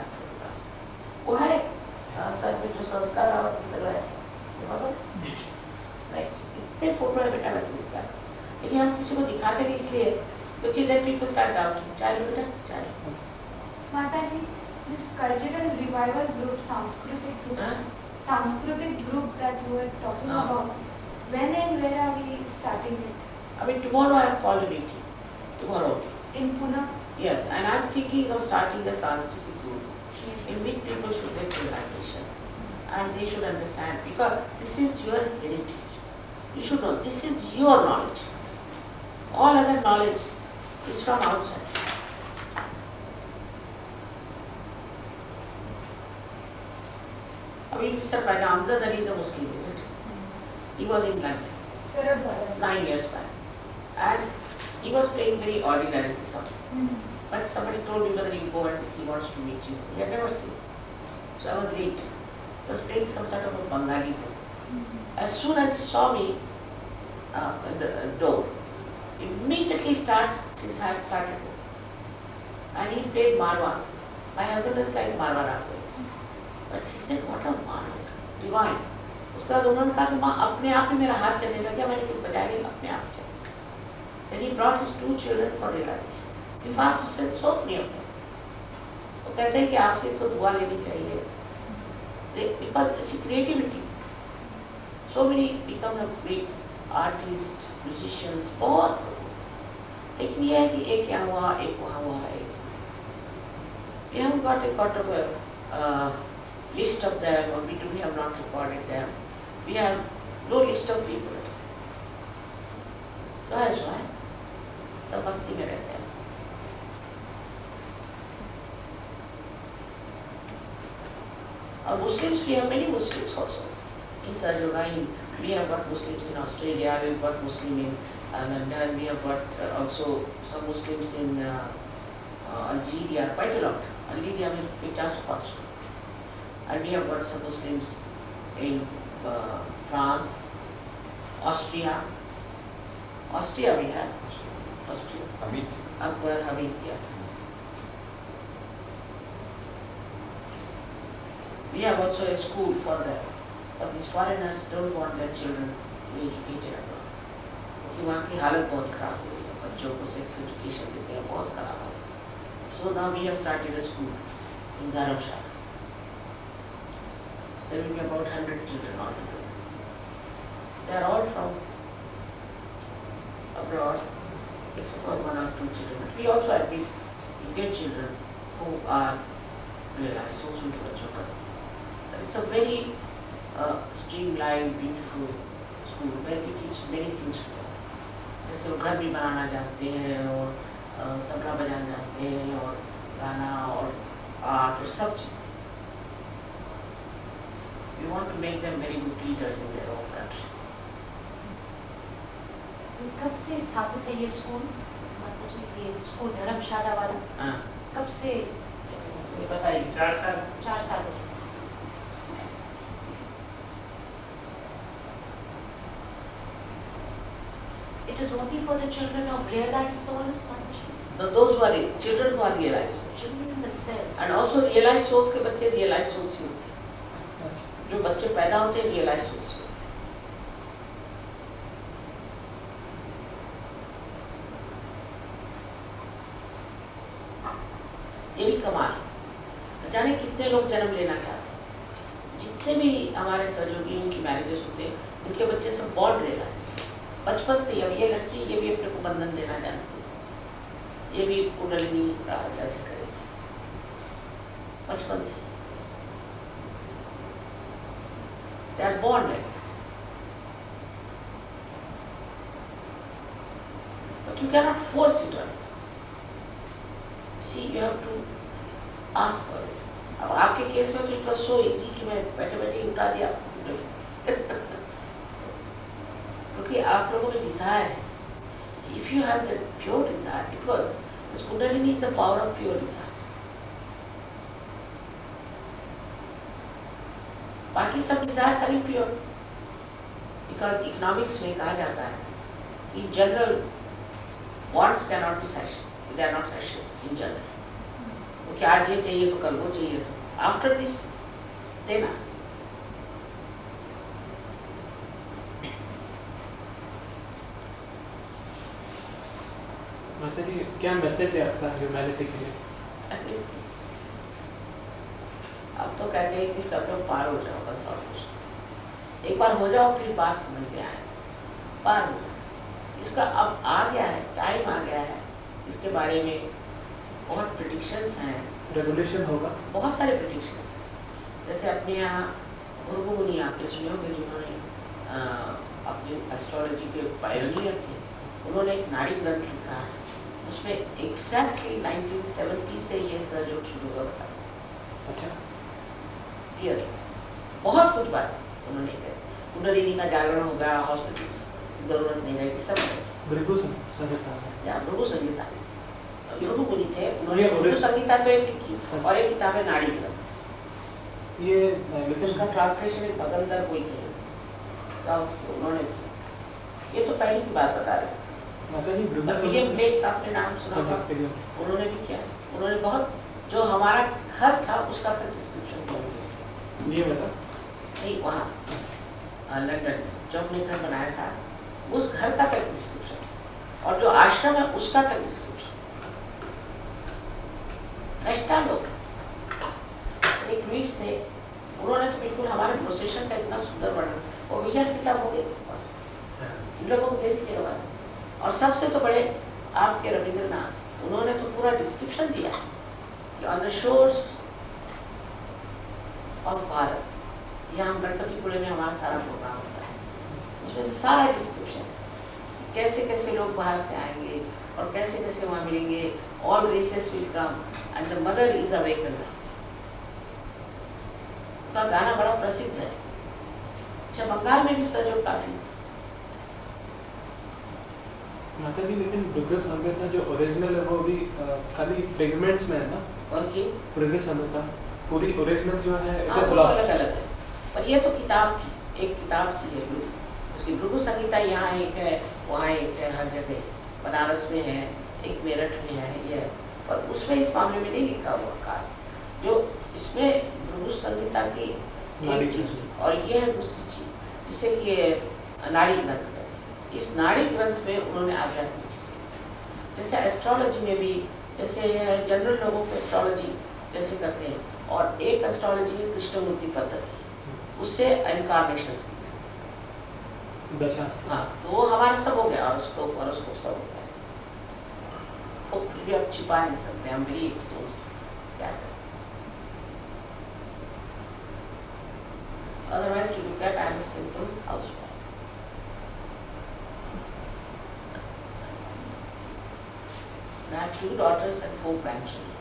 वो है, सर में जो संस्कार और इतने फोटो है बेटा का, लेकिन हम किसी को दिखाते नहीं इसलिए क्योंकि then people start doubting, चाहे बेटा चाहे। माता जी, this cultural revival group, सांस्कृतिक group that you were talking हाँ। about, when and where are we starting it? I mean tomorrow I have called a meeting, tomorrow. In Pune? Yes, and I am thinking of starting a Sanskritic group in which people should get realization and they should understand, because this is your heritage. You should know this is your knowledge. All other knowledge is from outside. I mean, Mr. Pranamzad Ali is a Muslim, isn't he? He was in London 9 years back, and he was playing very ordinary something. But somebody told me whether you go and he wants to meet you. He had never seen. So I was late. He was playing some sort of a Bengali thing. As soon as he saw me at the door, immediately his hand started moving. And he played Marwa. My husband doesn't like Marwa Rago. But he said, what a Marwa, divine. उसके बाद उन्होंने कहा कि माँ अपने आप ही मेरा हाथ चलने लगा, मैंने कुछ बजाया नहीं, अपने आप चला। Then he brought his 2 children for realization. सिफात उससे सो नहीं होता, वो कहते हैं कि आपसे तो दुआ लेनी चाहिए, because it's creativity. So many become a great artist, musicians, बहुत, लेकिन ये है कि एक यहाँ हुआ, एक वहाँ हुआ, एक we haven't got a list of them, or we have not recorded them. We have no list of people. तो है जो है, सब मस्ती में रहते हैं। Muslims, we have many Muslims also in Sarjogani. We have got Muslims in Australia, we have got Muslim in London. We have got also some Muslims in Algeria, quite a lot. Algeria में 400-500. And we have got some Muslims in France, Austria. Austria we have. Austria. Hamid. Akbar Hamid, yeah. We have also a school for them. But these foreigners don't want their children to be educated abroad. क्योंकि वहाँ की हालत बहुत खराब हो गई है, बच्चों को सेक्स एजुकेशन देते हैं बहुत खराब है. So now we have started a school in Dharamshala. There will be about 100 children altogether. They are all from abroad, except for 1 or 2 children. But we also admit Indian children who are realized social bachchon. It's a very streamlined, beautiful school where we teach many things to them. जैसे वो घर भी बनाना जानते हैं और तबला बजाना जानते हैं और गाना और आर्ट और सब चीज़. We want to make them very good leaders in their own country. कब से स्थापित है ये स्कूल? मतलब ये स्कूल धर्मशाला वाला हाँ, कब से? ये बताइए. 4 साल. 4 साल हो. It is only for the children of realized souls, Mataji? No, those who are children who are realized souls. Children themselves. And also realized souls के बच्चे realized souls ही होते हैं. जो बच्चे पैदा होते हैं realized souls ही होते हैं. ये भी कमाल है. जाने कितने लोग जन्म लेना चाहते हैं. जितने भी हमारे सहयोगियों की मैरिजेस होते हैं, उनके बच्चे सब बॉर्न रियलाइज्ड. बचपन से अब ये लड़की ये भी अपने को बंधन देना जानती है, ये भी कुंडलिनी का ऐसे करेगी बचपन से. They are born like that. But you cannot force it on. See, you have to ask for it. अब आपके केस में तो it was so easy कि मैं बैठे-बैठे उठा दिया. क्योंकि आप लोगों में desire है. See, if you have that pure desire, it works. This Kundalini is the power of pure desire. बाकी सब desires are impure. Because economics में कहा जाता है, in general, wants cannot be satiated. They are not satiated in general. क्योंकि आज ये चाहिए तो कल वो चाहिए तो. After this, देना. माता जी क्या मैसेज है आपका ह्यूमैनिटी के लिए? अब तो कहते हैं कि सब लोग पार हो जाओ बस और कुछ. एक बार हो जाओ फिर बात समझ में आए. पार हो जाओ. इसका अब आ गया है, टाइम आ गया है. इसके बारे में बहुत प्रेडिक्शंस हैं. रेगुलेशन होगा. बहुत सारे प्रेडिक्शंस हैं. जैसे अपने यहाँ भृगु मुनि आपने सुने होंगे जिन्होंने अपनी एस्ट्रोलॉजी के पायनियर थे. उन्होंने एक नाड़ी ग्रंथ लिखा है. उसमें एग्जैक्टली 1970 से ये सहयोग शुरू हुआ बताया. अच्छा. थियरी बहुत कुछ बात उन्होंने कही. कुंडलिनी का जागरण होगा, हॉस्पिटल्स जरूरत नहीं रहेगी, सब भृगु संहिता. या भृगु संहिता. भृगु मुनि थे, उन्होंने भृगु संहिता तो एक लिखी और एक किताब है नाड़ी ग्रंथ. ये उसका ट्रांसलेशन एक भगंदर कोई थे साउथ, उन्होंने. ये तो पहले की बात बता रहे. माता जी विलियम ब्लेक का आपने नाम सुना होगा. उन्होंने भी किया. उन्होंने बहुत जो हमारा घर था उसका तक डिस्क्रिप्शन किया. ये बता नहीं वहाँ लंदन में जो हमने घर बनाया था उस घर का तक डिस्क्रिप्शन, और जो आश्रम है उसका तक डिस्क्रिप्शन. नेक्स्ट लोग एक लुइस ने, उन्होंने तो बिल्कुल हमारे प्रोसेशन का इतना सुंदर वर्णन, वो विजन किताब हो गई इन लोगों को दे दी के. और सबसे तो बड़े आपके रविंद्रनाथ, उन्होंने तो पूरा डिस्क्रिप्शन दिया कि on the shores of Bharat, यहाँ गणपतिपुरे में हमारा सारा प्रोग्राम होता है. उसमें सारा डिस्क्रिप्शन कैसे कैसे लोग बाहर से आएंगे और कैसे कैसे वहाँ मिलेंगे. All races will come and the mother is awakened. का गाना बड़ा प्रसिद्ध है. अच्छा, बंगाल में भी सहयोग काफी. माता जी लेकिन ब्रुगस अमृता जो ओरिजिनल है वो भी खाली फ्रेगमेंट्स में है ना? उनकी ब्रुगस अमृता पूरी ओरिजिनल जो है इट हाँ, इज वो लॉस्ट। अलग अलग है, पर ये तो किताब थी, एक किताब सी है गुरु। उसकी भृगु संहिता यहाँ एक है, वहाँ एक है, हर जगह बनारस में है, एक मेरठ में है, ये है। पर उसमें इस मामले में नहीं लिखा हुआ खास, जो इसमें भृगु संहिता की नाड़ी एक चीज, ग्रंथ। और ये है दूसरी चीज, जिसे कि ये नाड़ी ग्रंथ है। इस नाड़ी ग्रंथ में उन्होंने आध्यात्मिक चीजें, जैसे एस्ट्रोलॉजी में भी, जैसे जनरल लोगों को एस्ट्रोलॉजी जैसे करते हैं, और एक एस्ट्रोलॉजी है कृष्णमूर्ति पद्धति, उससे इनकारनेशंस की, दशास्त्र। हाँ, तो वो हमारा सब हो गया, और उसको सब हो गया, वो फिर भी अब छिपा नहीं सकते, हम भी क्या करें। Otherwise, to look at as a simple housewife. And I have 2 daughters and 4 grandchildren.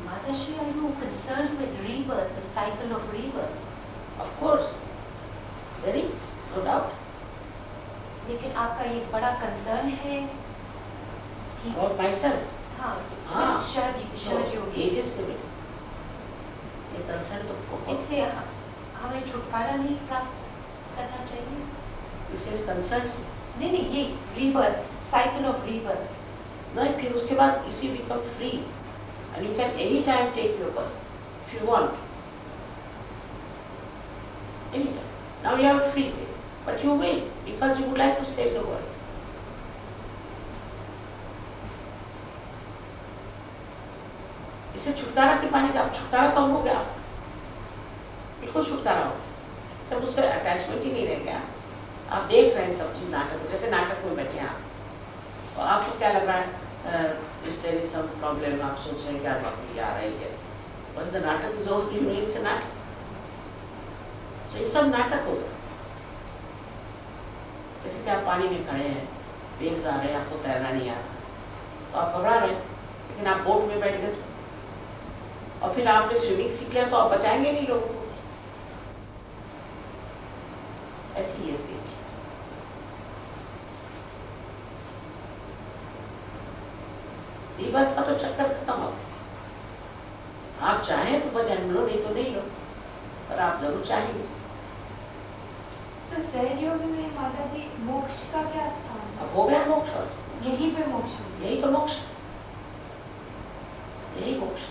Mataji, are you concerned with rebirth, the cycle of rebirth? Of course, there is, no doubt. लेकिन आपका ये बड़ा कंसर्न है कि About myself, हाँ, हाँ, शरद योगी, ages से भी, ये कंसर्न तो बहुत, इससे हमें छुटकारा नहीं प्राप्त करना चाहिए? इससे कंसर्न से, नहीं, ये rebirth, cycle of rebirth. नहीं, फिर उसके बाद you become free, and you can anytime take your birth, if you want, anytime. Now you have a free day, but you will, because you would like to save the world. इससे छुटकारा फिर पाने का, अब छुटकारा तो हो गया, बिल्कुल छुटकारा हो, जब उससे अटैचमेंट ही नहीं रह गया। आप देख रहे हैं सब चीज नाटक, जैसे नाटक में बैठे हैं आप, तो आपको क्या लग रहा है, if there is some problem, आप सोच रहे हैं क्या नौकरी आ रही है, बस द नाटक is over, you know it's a नाटक, तो ये सब नाटक होगा। जैसे कि आप पानी में खड़े हैं, वेव्स आ रहे हैं, आपको तैरना नहीं आता, तो आप घबरा रहे हैं, लेकिन आप बोट में बैठ गए और फिर आपने स्विमिंग सीख लिया, तो आप बचाएंगे नहीं लोगों को। ऐसी ये स्टेज है। रीबर्थ का तो चक्कर खत्म हो, आप चाहें तो बस जन्म लो, नहीं तो नहीं लो, पर आप जरूर चाहेंगे। तो सहयोग में माता जी मोक्ष का क्या स्थान है? अब हो गया मोक्ष, और यहीं पे मोक्ष है। यही तो मोक्ष, यही मोक्ष।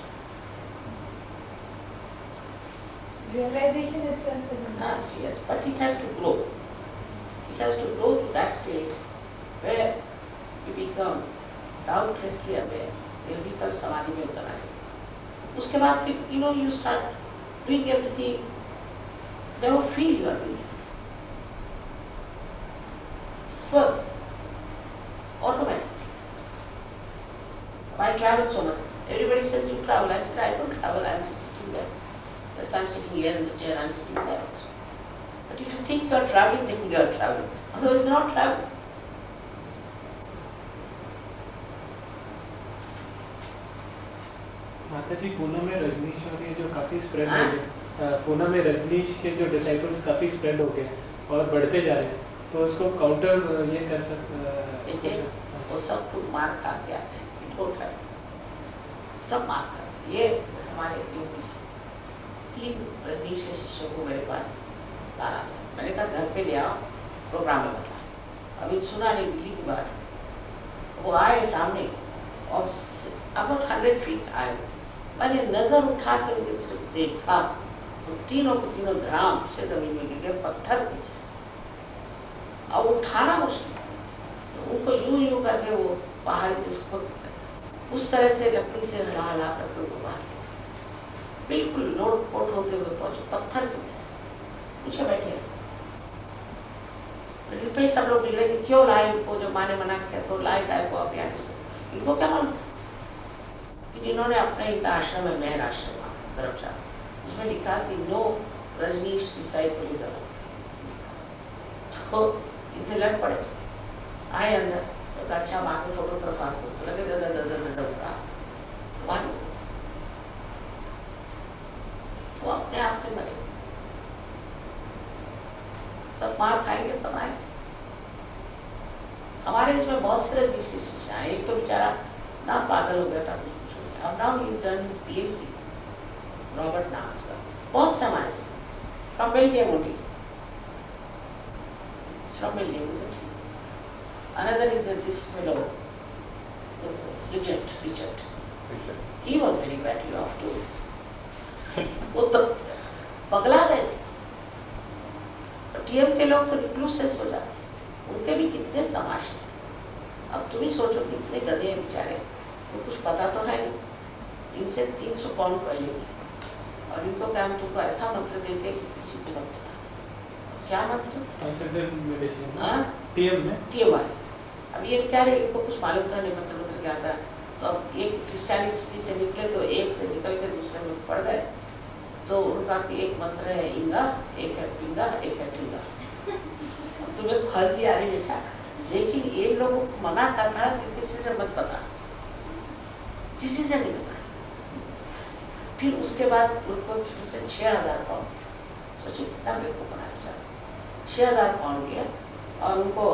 Realization itself is enough. Yes, but it has to grow. It has to grow to that state where you become doubtlessly aware. You become samadhi में उतर आए। उसके बाद फिर you start doing everything. Never feel you are doing it. It just works automatically. Why travel so much? Everybody says you travel. I said I don't travel. I am just sitting there. Just I'm sitting here in the chair, I'm sitting there also. But if you think you are traveling, then you are traveling. Otherwise, you are not traveling. माता जी पूना में रजनीश और ये जो काफी spread हो गए, पूना में रजनीश के जो डिसाइपल्स काफी स्प्रेड हो गए और बढ़ते जा रहे हैं, तो उसको काउंटर ये कर सकते, वो सब तो मार खा के आते हैं, रिपोर्ट है, सब मार खा। ये हमारे 3 रजनीश के शिष्यों को मेरे पास लाना था। मैंने कहा घर पे ले आओ, प्रोग्राम में बता। अभी सुना नहीं दिल्ली की बात, वो आए सामने और अबाउट 100 फीट आए। मैंने नजर उठा कर उनके सिर्फ देखा, तो तीनों को तीनों धड़ाम से जमीन में गिर गए, पत्थर के जैसे। अब उठाना मुश्किल, तो उनको यूं करके वो बाहर जिसको उस तरह से लकड़ी से हिला हिला करके उनको बाहर ले, बिल्कुल लोट पोट होते हुए पहुंचे, पत्थर के जैसे। पूछे बैठे फिर सब लोग बिगड़े कि क्यों लाए इनको, जब माँ ने मना किया तो लाए गाय को आप यहाँ। इनको क्या मालूम कि जिन्होंने अपने इनका आश्रम है, मेहर आश्रम धर्मशाला, उसमें लिखा कि no Rajneesh disciple is allowed. तो इनसे लड़ पड़े, आए अंदर, तो अच्छा माँ के फोटोग्राफ को लगे दर का सब मार खाएंगे तब आए। हमारे इसमें बहुत सारे शिष्य आए, एक तो बेचारा ना पागल हो गया था कुछ कुछ हो गया, अब now he is done his PhD, Robert नाम उसका, बहुत से हमारे से from Belgium only, from Belgium. Another is this fellow, Richard. He was very badly off too. वो तो पगला गए थे। TM के लोग तो रिक्लूसेस हो जाते, उनके भी कितने तमाशे। अब तुम ही सोचो कितने गधे हैं बेचारे, उनको कुछ पता तो है नहीं, इनसे 300 पाउंड पहले की, और इनको क्या हम तुमको ऐसा मंत्र देते कि किसी को मत पता। क्या मंत्र? TM। अब ये बेचारे इनको कुछ मालूम था नहीं, मंत्र क्या था। तो अब एक क्रिश्चियनिटी से निकले तो एक से निकल के दूसरे में पड़ गए, तो उनका एक मंत्र है इंगा, एक है पिंगा, एक है ठिंगा। तुम्हें तो हंसी आ रही बेटा, लेकिन ये लोगों को मना का था कि किसी से मत पता, किसी से नहीं पता। फिर उसके बाद उनको 6000 पाउंड, सोचिए कितना बेवकूफ बनाया बेचारा, 6000 पाउंड दिया और उनको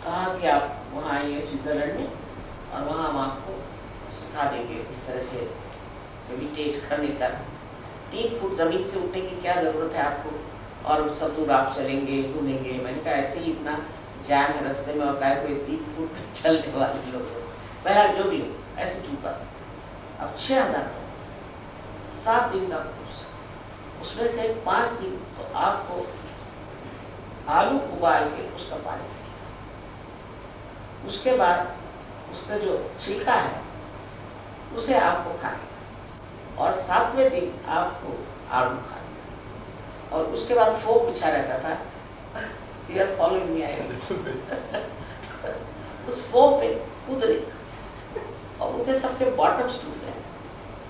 कहा कि आप वहाँ आइए स्विट्जरलैंड में, और वहाँ हम आपको सिखा देंगे इस तरह से मेडिटेट करने का, 3 फुट जमीन से उठने की क्या जरूरत है आपको, और सब दूर आप चलेंगे घूमेंगे। मैंने कहा ऐसे ही इतना जाम है रास्ते में, और क्या कोई 3 फुट चलने वाले लोग, बहरहाल जो भी हो ऐसे चूका। अब 6000 7 दिन का कोर्स, उसमें से 5 दिन तो आपको आलू उबाल के उसका पानी पीना, उसके बाद उसका जो छिलका है उसे आपको खाना, और 7वें दिन आपको आलू खाना, और उसके बाद फोक बिछा रहता था। यार फॉलोइंग में आएगा उस फोक पे कूदने, और उनके सबके बॉटम्स टूट गए।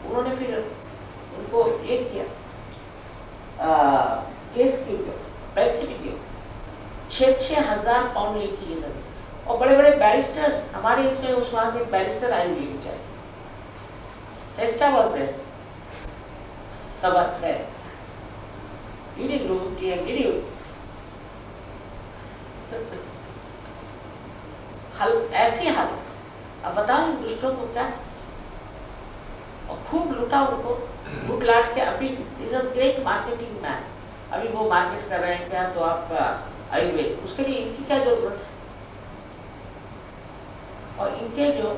उन्होंने फिर उनको ये किया, केस के ऊपर पैसे भी दिए, 6,000 पाउंड लेके ये लगे। और बड़े बड़े बैरिस्टर्स हमारे इसमें, उस वहां से एक बैरिस्टर आई हुई बेचारे, टेस्टा वाज देयर, रबत है, you didn't know TM, did you? ऐसी हालत। अब बताओ इन दुष्टों को क्या, और खूब लूटा उनको, लूट लाट के। अभी is a great marketing man, अभी वो मार्केट कर रहे हैं क्या, तो आपका आयुर्वेद, उसके लिए इसकी क्या जरूरत है। और इनके जो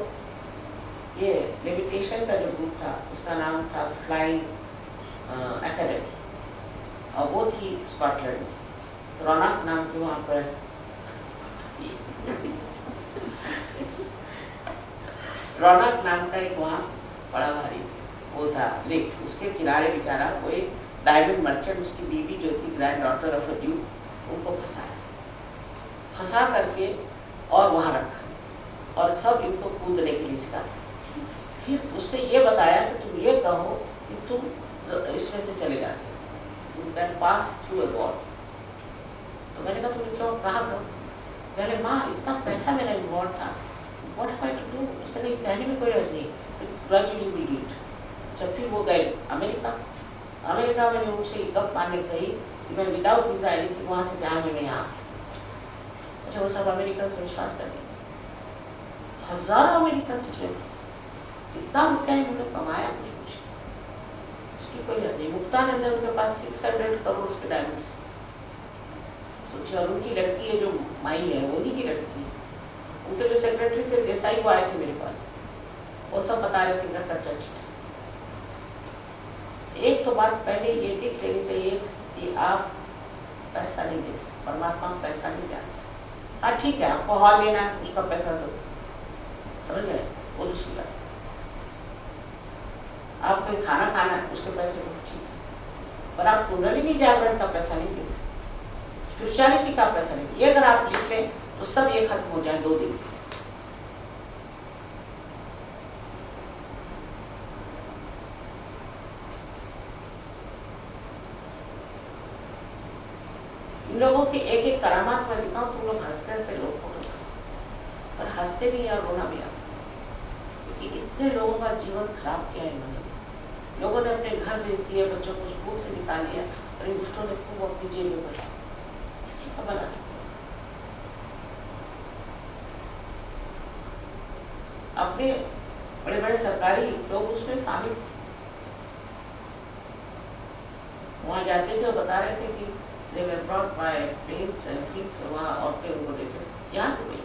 ये लेविटेशन का जो ग्रुप था, उसका नाम था फ्लाइंग एकेडमी, और वो थी स्कॉटलैंड में, रौनक नाम के वहाँ पर रौनक नाम का एक वहाँ बड़ा भारी वो था लेक, उसके किनारे बेचारा वो एक डायमंड मर्चेंट, उसकी बीवी जो थी grand daughter of a Duke, उनको फंसा करके और वहाँ रखा, और सब इनको कूदने के लिए सिखाया। फिर उससे ये बताया कि तुम ये कहो कि तुम इसमें से चले जाते हो, तुम can pass through a wall. तो मैंने कहा तुमने क्यों कहा कब? पहले माँ इतना पैसा मेरा इन्वॉल्व था, what have I to do? उसने कहा कहने में कोई अर्ज नहीं, ग्रेजुअली वी डिड। जब फिर वो गए अमेरिका में उनसे गप मारने गई कि मैं विदाउट वीजा आई थी, वहाँ से ध्यान में मैं यहाँ। अच्छा वो सब अमेरिका से विश्वास कर गए, हजारों अमेरिकन से कितना रुपया इन्होंने कमाया, कुछ इसकी कोई हद नहीं। मुक्तानंद उनके पास 600 करोड़ के डायमंड्स, सोचिए। और उनकी लड़की है जो माई है, वो उन्हीं की लड़की है। उनके जो सेक्रेटरी थे देसाई, वो आए थे मेरे पास, वो सब बता रहे थे इनका कच्चा चिट्ठा। एक तो बात पहले ये लिख लेनी चाहिए कि आप पैसा नहीं दे सकते, परमात्मा पैसा नहीं जानता। हाँ ठीक है, आपको हॉल लेना है, उसका पैसा दो, समझ गए, वो दूसरी बात। आप कोई खाना खाना है, उसके पैसे दो, ठीक है, पर आप कुंडलिनी जागरण का पैसा नहीं दे सकते, स्पिरिचुअलिटी का पैसा नहीं। ये अगर आप लिख लें तो सब ये खत्म हो जाए 2 दिन। इन लोगों के एक एक करामात में लिखा हूं, तुम लोग हंसते हंसते लोग फोटो, पर हंसते भी और रोना भी आता, क्योंकि इतने लोगों का जीवन खराब किया है इन्होंने। लोगों ने अपने घर भेज दिए, बच्चों को स्कूल से निकाल दिया, और इन दुष्टों ने खूब अपनी जेब में भरा। किसका भला नहीं। अपने बड़े बड़े सरकारी लोग उसमें शामिल थे, वहां जाते थे और बता रहे थे कि they were brought by planes and things, वहाँ औरतें उनको देते थे। यहाँ तो नहीं,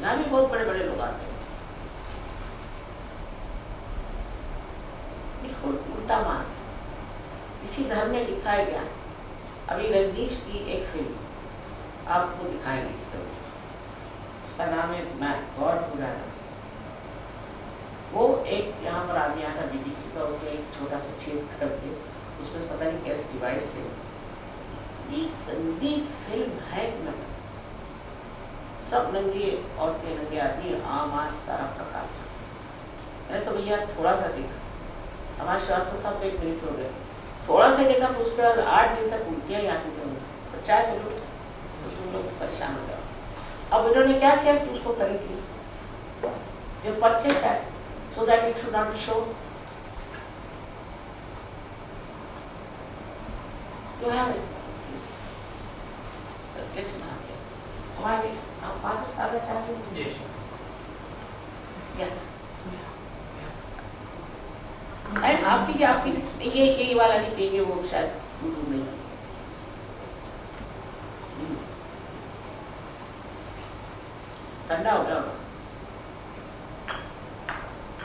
यहाँ भी बहुत बड़े बड़े लोग आते हैं। बिल्कुल उल्टा मार्ग इसी धर्म में दिखाया गया। अभी रजनीश की एक फिल्म आपको दिखाएंगे, तो उसका नाम है मैं गॉड पुराना। वो एक यहाँ पर आदमी आता बीबीसी का, उसने एक छोटा सा छेद करके उसमें पता नहीं कैसे डिवाइस से गंदी फिल्म है कि न, सब नंगे औरतें नंगे आदमी आम सारा प्रकार था। मैंने तो भैया थोड़ा सा देखा, हमारे शास्त्र साहब 1 मिनट हो गए, थोड़ा सा देखा तो उसके बाद 8 दिन तक उल्टियाँ ही आती थी मुझे, चाय तो लोग परेशान हो गया। अब इन्होंने क्या किया कि उसको खरीद ली, जो परचेज है, so that it should not be shown. You have it. Let's not get. हमारे आप बात सादा चाहते हैं? जी। आप भी ये वाला नहीं पिएंगे, वो शायद दूध नहीं। ठंडा हो गया होगा।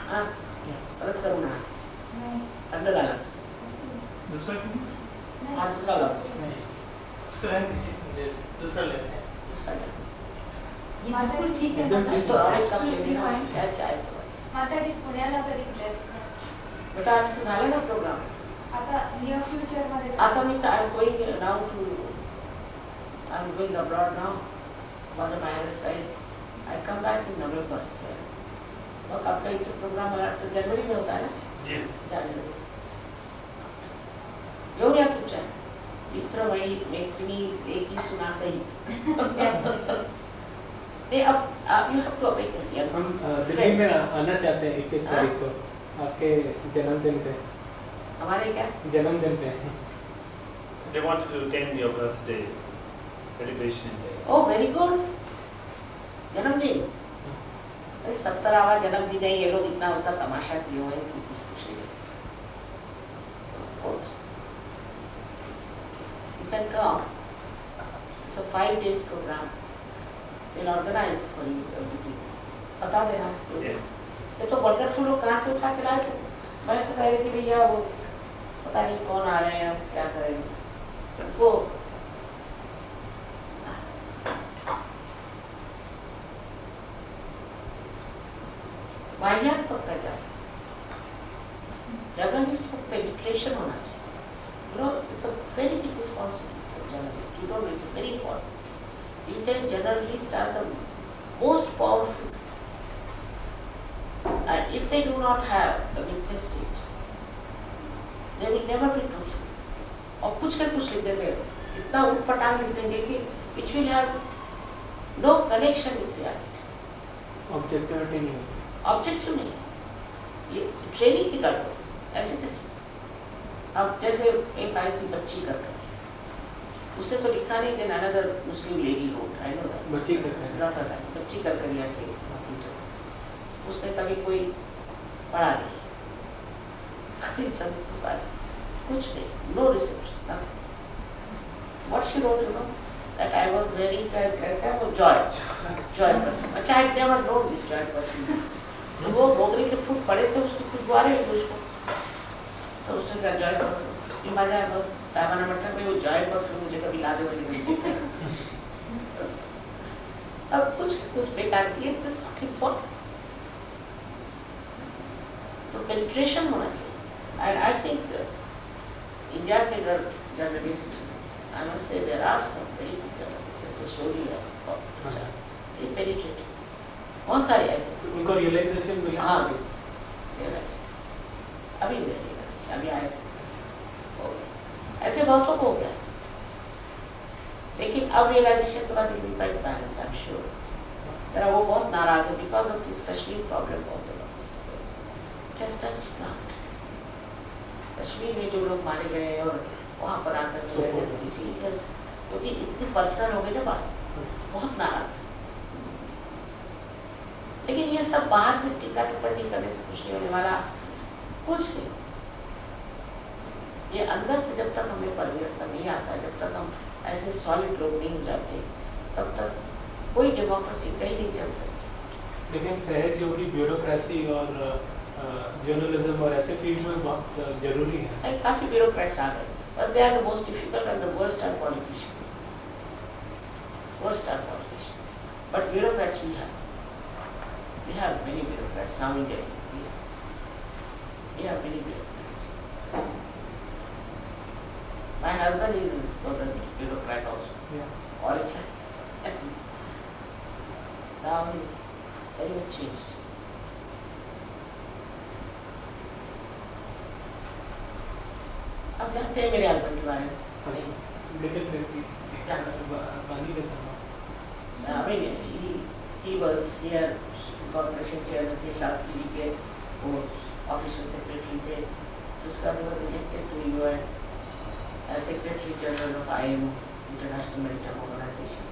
हाँ, परत करूँ ना? नहीं। ठंडा डाला से। दूसरा क्यों? हाँ, दूसरा ला। दूसरा लेते हैं। दूसरा ले। ये बिल्कुल ठीक है एकदम माता ठीक जी, तो और एक कप absolutely लेना, fine. क्या चाय तो। माता जी पुण्याला कधी प्लेस बेटा आमचं झालं ना प्रोग्राम? आता नियर फ्युचर मध्ये आता मी going now to, I'm going abroad now, on the virus side. I come back in November. और आपका एक प्रोग्राम तो जनवरी में होता है ना? जी। जनवरी। येऊया तुमच्या मित्र मैत्रिणी लेखी सुना सही। नहीं, अब you have to wait a year. हम दिल्ली में आना चाहते हैं 21 तारीख को, आपके जन्मदिन पे। हमारे क्या? जन्मदिन पे। They want to attend your birthday celebration day. Oh, very good. जन्मदिन। 70वां जन्मदिन है, ये लोग इतना उसका तमाशा किए हुए हैं कि कुछ नहीं। Of course. You can come. It's a 5 days program. They'll organize for you everything. बता देना। Yeah. ये तो वंडरफुल लोग कहाँ से उठा के लाए थे? मैं तो कह रही थी भैया वो पता नहीं कौन आ रहे हैं, क्या करेंगे उनको। वाहियात पक्का जा सकता, जर्नलिस्ट को पेनिट्रेशन होना चाहिए। You know, it's a very big responsibility for journalists. You know, it's very important. These days, journalists are the most powerful. And if they do not have a witness state, they will never be truthful. और कुछ के कुछ लिख देंगे, इतना उठपटांग लिख देंगे कि which will have no connection with reality. Objectivity नहीं होती। ऑब्जेक्टिव नहीं, ये ट्रेनिंग की गड़बड़। ऐसे कैसे? अब जैसे एक आई थी बच्ची कर, उसे तो लिखा नहीं, then another Muslim lady wrote, I know that, बच्ची कर बच्ची कर लिया थे, उसने कभी कोई पढ़ा नहीं, कभी सब कुछ नहीं, no research, what she wrote, you know that I was very वो जॉय पर। अच्छा, I never known this Joy पर। तो वो भोगरी के फूट पड़े थे, उसकी खुशबुआरे हुई उसको, तो उसने कहा जॉय पर। ये मजा है बहुत सामान्य मटन में, वो जॉय पर मुझे कभी ला दे वाली। अब कुछ बेकार किए तो तो पेनिट्रेशन होना चाहिए। एंड आई थिंक इंडिया के अगर journalist, I must say there are some very good journalists, जैसे शोरी है, very penetrating, बहुत सारे ऐसे। उनको रियलाइजेशन मिला। हाँ, realize, अभी realize, अभी आए थे, ऐसे बहुतों को हो गया, लेकिन अब रियलाइजेशन के बाद will be quite balanced, I'm sure। तेरा वो बहुत नाराज है because of this Kashmir problem also, just touch not। Kashmir में जो लोग मारे गए और वहाँ पर आकर क्योंकि इतनी पर्सनल हो गई ना बात, बहुत नाराज है। लेकिन ये सब बाहर से टीका टिप्पणी करने से कुछ नहीं होने वाला, कुछ नहीं। ये अंदर से जब तक हमें परिवर्तन नहीं आता, जब तक हम ऐसे सॉलिड लोग नहीं हो जाते, तब तक कोई डेमोक्रेसी कहीं नहीं चल सकती। लेकिन सहयोगी ब्यूरोक्रेसी और जर्नलिज्म और ऐसे फील्ड में बहुत जरूरी है। काफी ब्यूरोक्रेट्स आ गए, but they are the most difficult and the worst are politicians. Worst are politicians. But bureaucrats we have. We have many bureaucrats now in Delhi. We have many bureaucrats. My husband was a bureaucrat also. Yeah. Or is like now he's very much changed. अब जानते हैं मेरे husband के बारे में, लेकिन फिर भी क्या? बानी का था। I mean, he was here, corporation chairman थे, शास्त्री जी के वो ऑफिशियल सेक्रेटरी थे, उसका भी was elected to UN as secretary general of IMO, International Maritime Organization.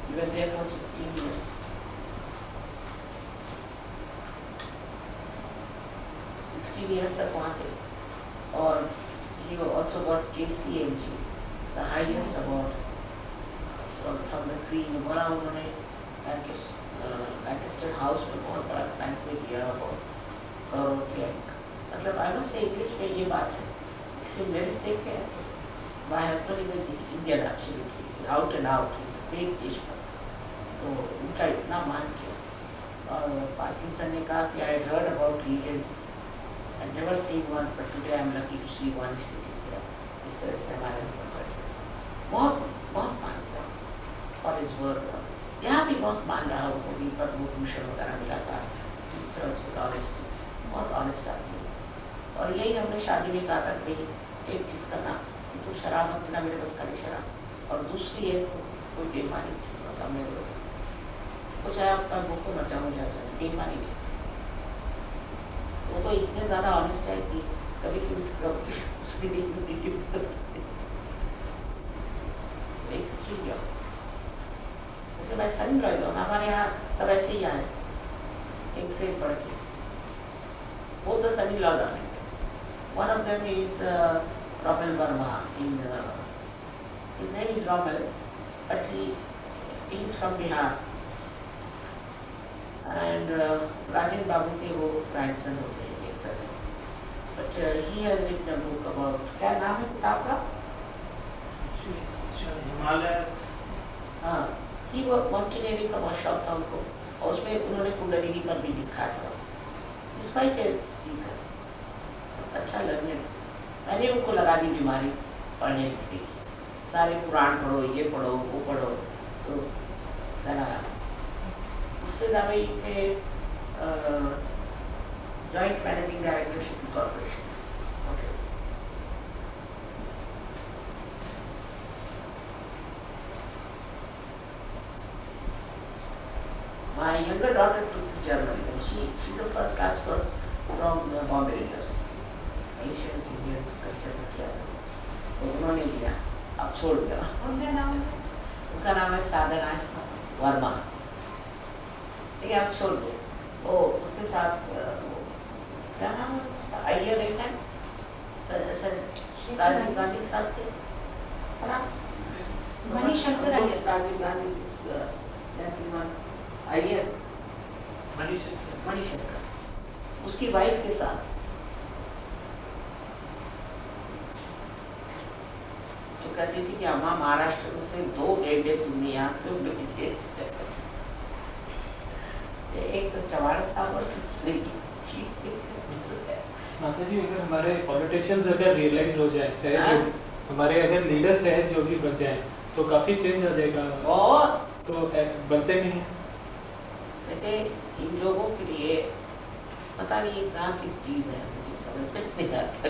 He was there for 16 years. 16 years तक वहाँ थे, और he also got KCMG, the highest award from the Queen. बोला उन्होंने लैंकेस्टर हाउस में बहुत बड़ा बैंक्वेट दिया, बहुत करोड़ के। मतलब आई मस्ट से इंग्लिश में ये बात है, इसे मेरे देख के my husband is an Indian absolutely out and out, is a great देशभक्त, तो उनका इतना मान किया। और पार्किंसन ने कहा कि I heard about reasons, I never seen one, but today I am lucky to see one city here. इस तरह से हमारे बहुत बहुत मानता हूँ और इस वर्क यहाँ भी बहुत मान रहा हूँ, उनको भी पद्म भूषण वगैरह मिला था, ऑनेस्टी, बहुत ऑनेस्ट आदमी। और यही हमने शादी में कहा था कि एक चीज़ करना कि तुम शराब मत पीना, मेरे बस का नहीं शराब, और दूसरी है कोई बेईमानी चीज़ होता मेरे बस कुछ है, आपका भूख को मर जाऊँ जा जाए, बेईमानी नहीं। वो तो इतने ज़्यादा ऑनेस्ट है कि कभी कभी उसकी जैसे मैं सनी रॉय हूँ, हमारे यहाँ सब ऐसे ही आए, एक से बढ़ के, वो तो सनी लॉ आने। One of them is Romel Verma. His name is Romel, but he is from Bihar. And Rajan Babu के वो grandson होते हैं एक तरह से. But he has written a book about, क्या नाम है किताब का? Himalayas. हाँ, he was mountaineering का बहुत शौक था उनको, और उसमें उन्होंने कुंडलिनी पर भी लिखा था, despite a Sikh, अच्छा लर्नर। मैंने उनको लगा दी बीमारी पढ़ने लिखने की, सारे पुराण पढ़ो, ये पढ़ो, वो पढ़ो, तो लगा। उसके अलावा ये थे joint managing director shipping corporation. My younger daughter took journalism. She's the first class first from Bombay University. Ancient Indian culture class. तो उन्होंने लिया, अब छोड़ दिया। उनका नाम है साधना वर्मा, ठीक है, अब छोड़ दिया। वो उसके साथ क्या नाम है उसका, अय्यर देखा है, राजीव गांधी के साथ थे, है ना? मणिशंकर अय्यर। राजीव गांधी अय्यर, मणिशंकर, उसकी वाइफ के साथ तो कहती थी कि अम्मा महाराष्ट्र से 2 गेंडे तुमने यहाँ क्यों भेजे? एक तो चवाड़ साहब और दूसरी माता जी, अगर हमारे पॉलिटिशियंस अगर रियलाइज हो जाए, हाँ? हमारे अगर लीडर सहज योगी बन जाए तो काफी चेंज आ जाएगा, और तो बनते नहीं है। बेटे इन लोगों के लिए पता नहीं ये कहाँ की जीव है, मुझे समझ में नहीं आता।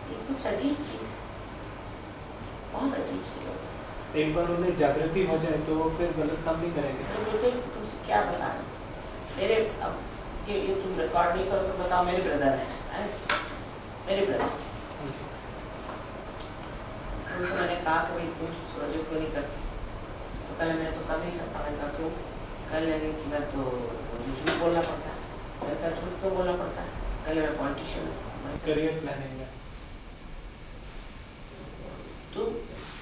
ये कुछ अजीब चीज है, बहुत अजीब सी लोग हैं। एक बार उन्हें जागृति हो जाए तो वो फिर गलत काम नहीं करेंगे। तो बेटे तुमसे क्या बताना, मेरे अब ये तुम रिकॉर्ड नहीं करो तो बताओ, मेरे ब्रदर हैं, मेरे ब्रदर उनसे मैंने कहा कि भाई तुम सहयोग क्यों नहीं करती, तो कल मैं तो कर नहीं सकता। मैं कहा क्यों? कल लगे कि मैं तो मुझे झूठ बोलना पड़ता है। मैं कहा झूठ क्यों बोलना पड़ता है? कल मैं पॉलिटिशियन हूँ। करियर प्लानिंग में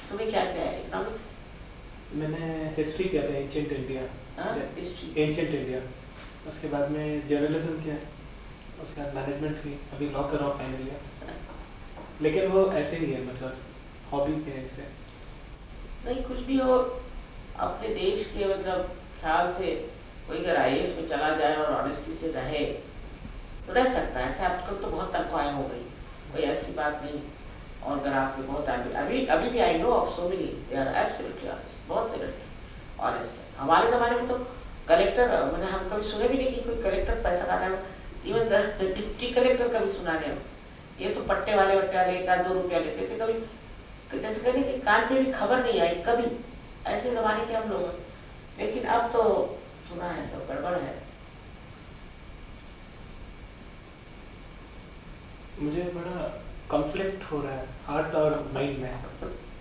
तुम्हें क्या क्या है? इकोनॉमिक्स? मैंने हिस्ट्री किया था, ancient India. History? Ancient India. उसके बाद में जर्नलिज्म किया, उसके बाद मैनेजमेंट की, अभी लॉ कर रहा हूँ फाइनल ईयर। लेकिन वो ऐसे ही है, मतलब हॉबी के इससे। नहीं, कुछ भी हो, अपने देश के मतलब ख्याल से कोई अगर IAS में चला जाए और ऑनेस्टी से रहे तो रह सकता है। ऐसे आजकल तो बहुत तनख्वाहें हो गई, कोई ऐसी बात नहीं। और अगर आपके बहुत अभी भी I know of so many, they are absolutely honest, बहुत से लड़के ऑनेस्ट है। हमारे ज़माने में तो कलेक्टर, मैंने हम कभी सुने भी नहीं कि कोई कलेक्टर पैसा खाता है। इवन डिप्टी कलेक्टर कभी सुना नहीं। ये तो पट्टे वाले 1 2 रुपया लेते थे। कभी जैसे कहने कि कान पे भी खबर नहीं आई कभी, ऐसे ज़माने के हम लोग। लेकिन अब तो सुना है सब गड़बड़ है। मुझे बड़ा कॉन्फ्लिक्ट हो रहा है हार्ट और माइंड में,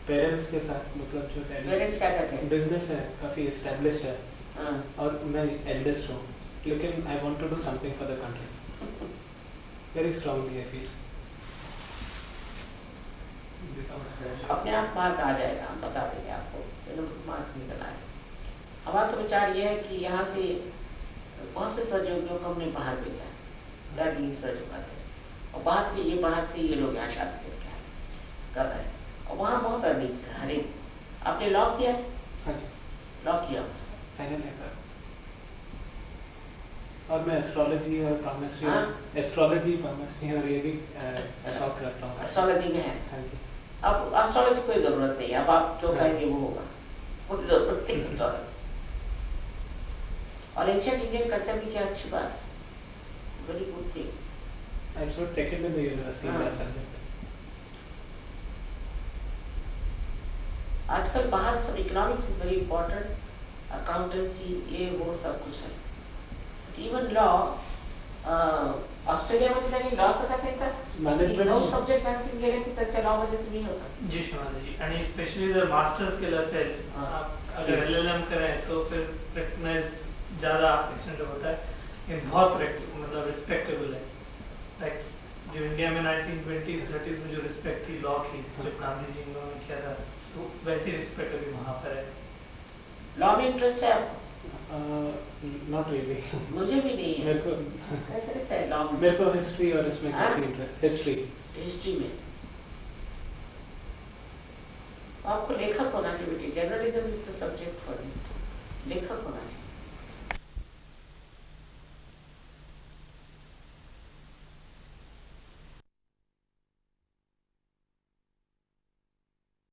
पेरेंट्स के साथ। मतलब जो पेरेंट्स क्या कहते हैं? बिजनेस है, काफ़ी इस्टेब्लिश है, हाँ। और मैं एल्डेस्ट हूँ, लेकिन I want to do something for the country very strongly. I feel अपने आप मार्क आ जाएगा, हम बता देंगे आपको, मार्क निकल आए। हमारा तो विचार ये है कि यहाँ से बहुत से सहयोगियों को हमने बाहर भेजा है, सहयोग करते हैं, और बाहर से ये लोग यहाँ शादी करके आए कर रहे हैं, और वहाँ बहुत अर्निंग्स है। हर एक आपने लॉ किया है? हाँ जी, लॉ किया फाइनल है। और मैं एस्ट्रोलॉजी और पामिस्ट्री, और ये भी टॉक करता हूँ। एस्ट्रोलॉजी में है? हाँ जी। अब एस्ट्रोलॉजी कोई ज़रूरत नहीं है, अब आप जो कहेंगे वो होगा, कोई ज़रूरत नहीं एस्ट्रोलॉजी। और एंशिएंट इंडियन कल्चर की क्या अच्छी बात है, very good thing. I stood second in the university in that subject. आजकल बाहर सब economics is very important, accountancy ये वो सब कुछ है। इवन लॉ, ऑस्ट्रेलिया में कितनी लॉ चा सेक्टर Management नो सब्जेक्ट आणखी गेले की त्याच्या लॉ मध्ये तुम्ही होता जी शोनाली जी, आणि स्पेशली जर मास्टर्स केलं असेल, आप अगर LLM करें तो फिर रिकग्नाइज ज़्यादा एक्सटेंड होता है। ये बहुत मतलब रिस्पेक्टेबल है। लाइक जो इंडिया में 1920s 30s में जो रिस्पेक्ट थी लॉ की, जब गांधी जी ने किया था, तो वैसी रिस्पेक्ट अभी वहाँ पर है। लॉ में इंटरेस्ट है आपको? Not really. मुझे भी नहीं है। मेरे को इंटरेस्ट है लॉ में। मेरे को हिस्ट्री और इसमें काफी इंटरेस्ट, हिस्ट्री में आपको लेखक होना चाहिए बेटी, journalism is the subject for you, लेखक होना चाहिए।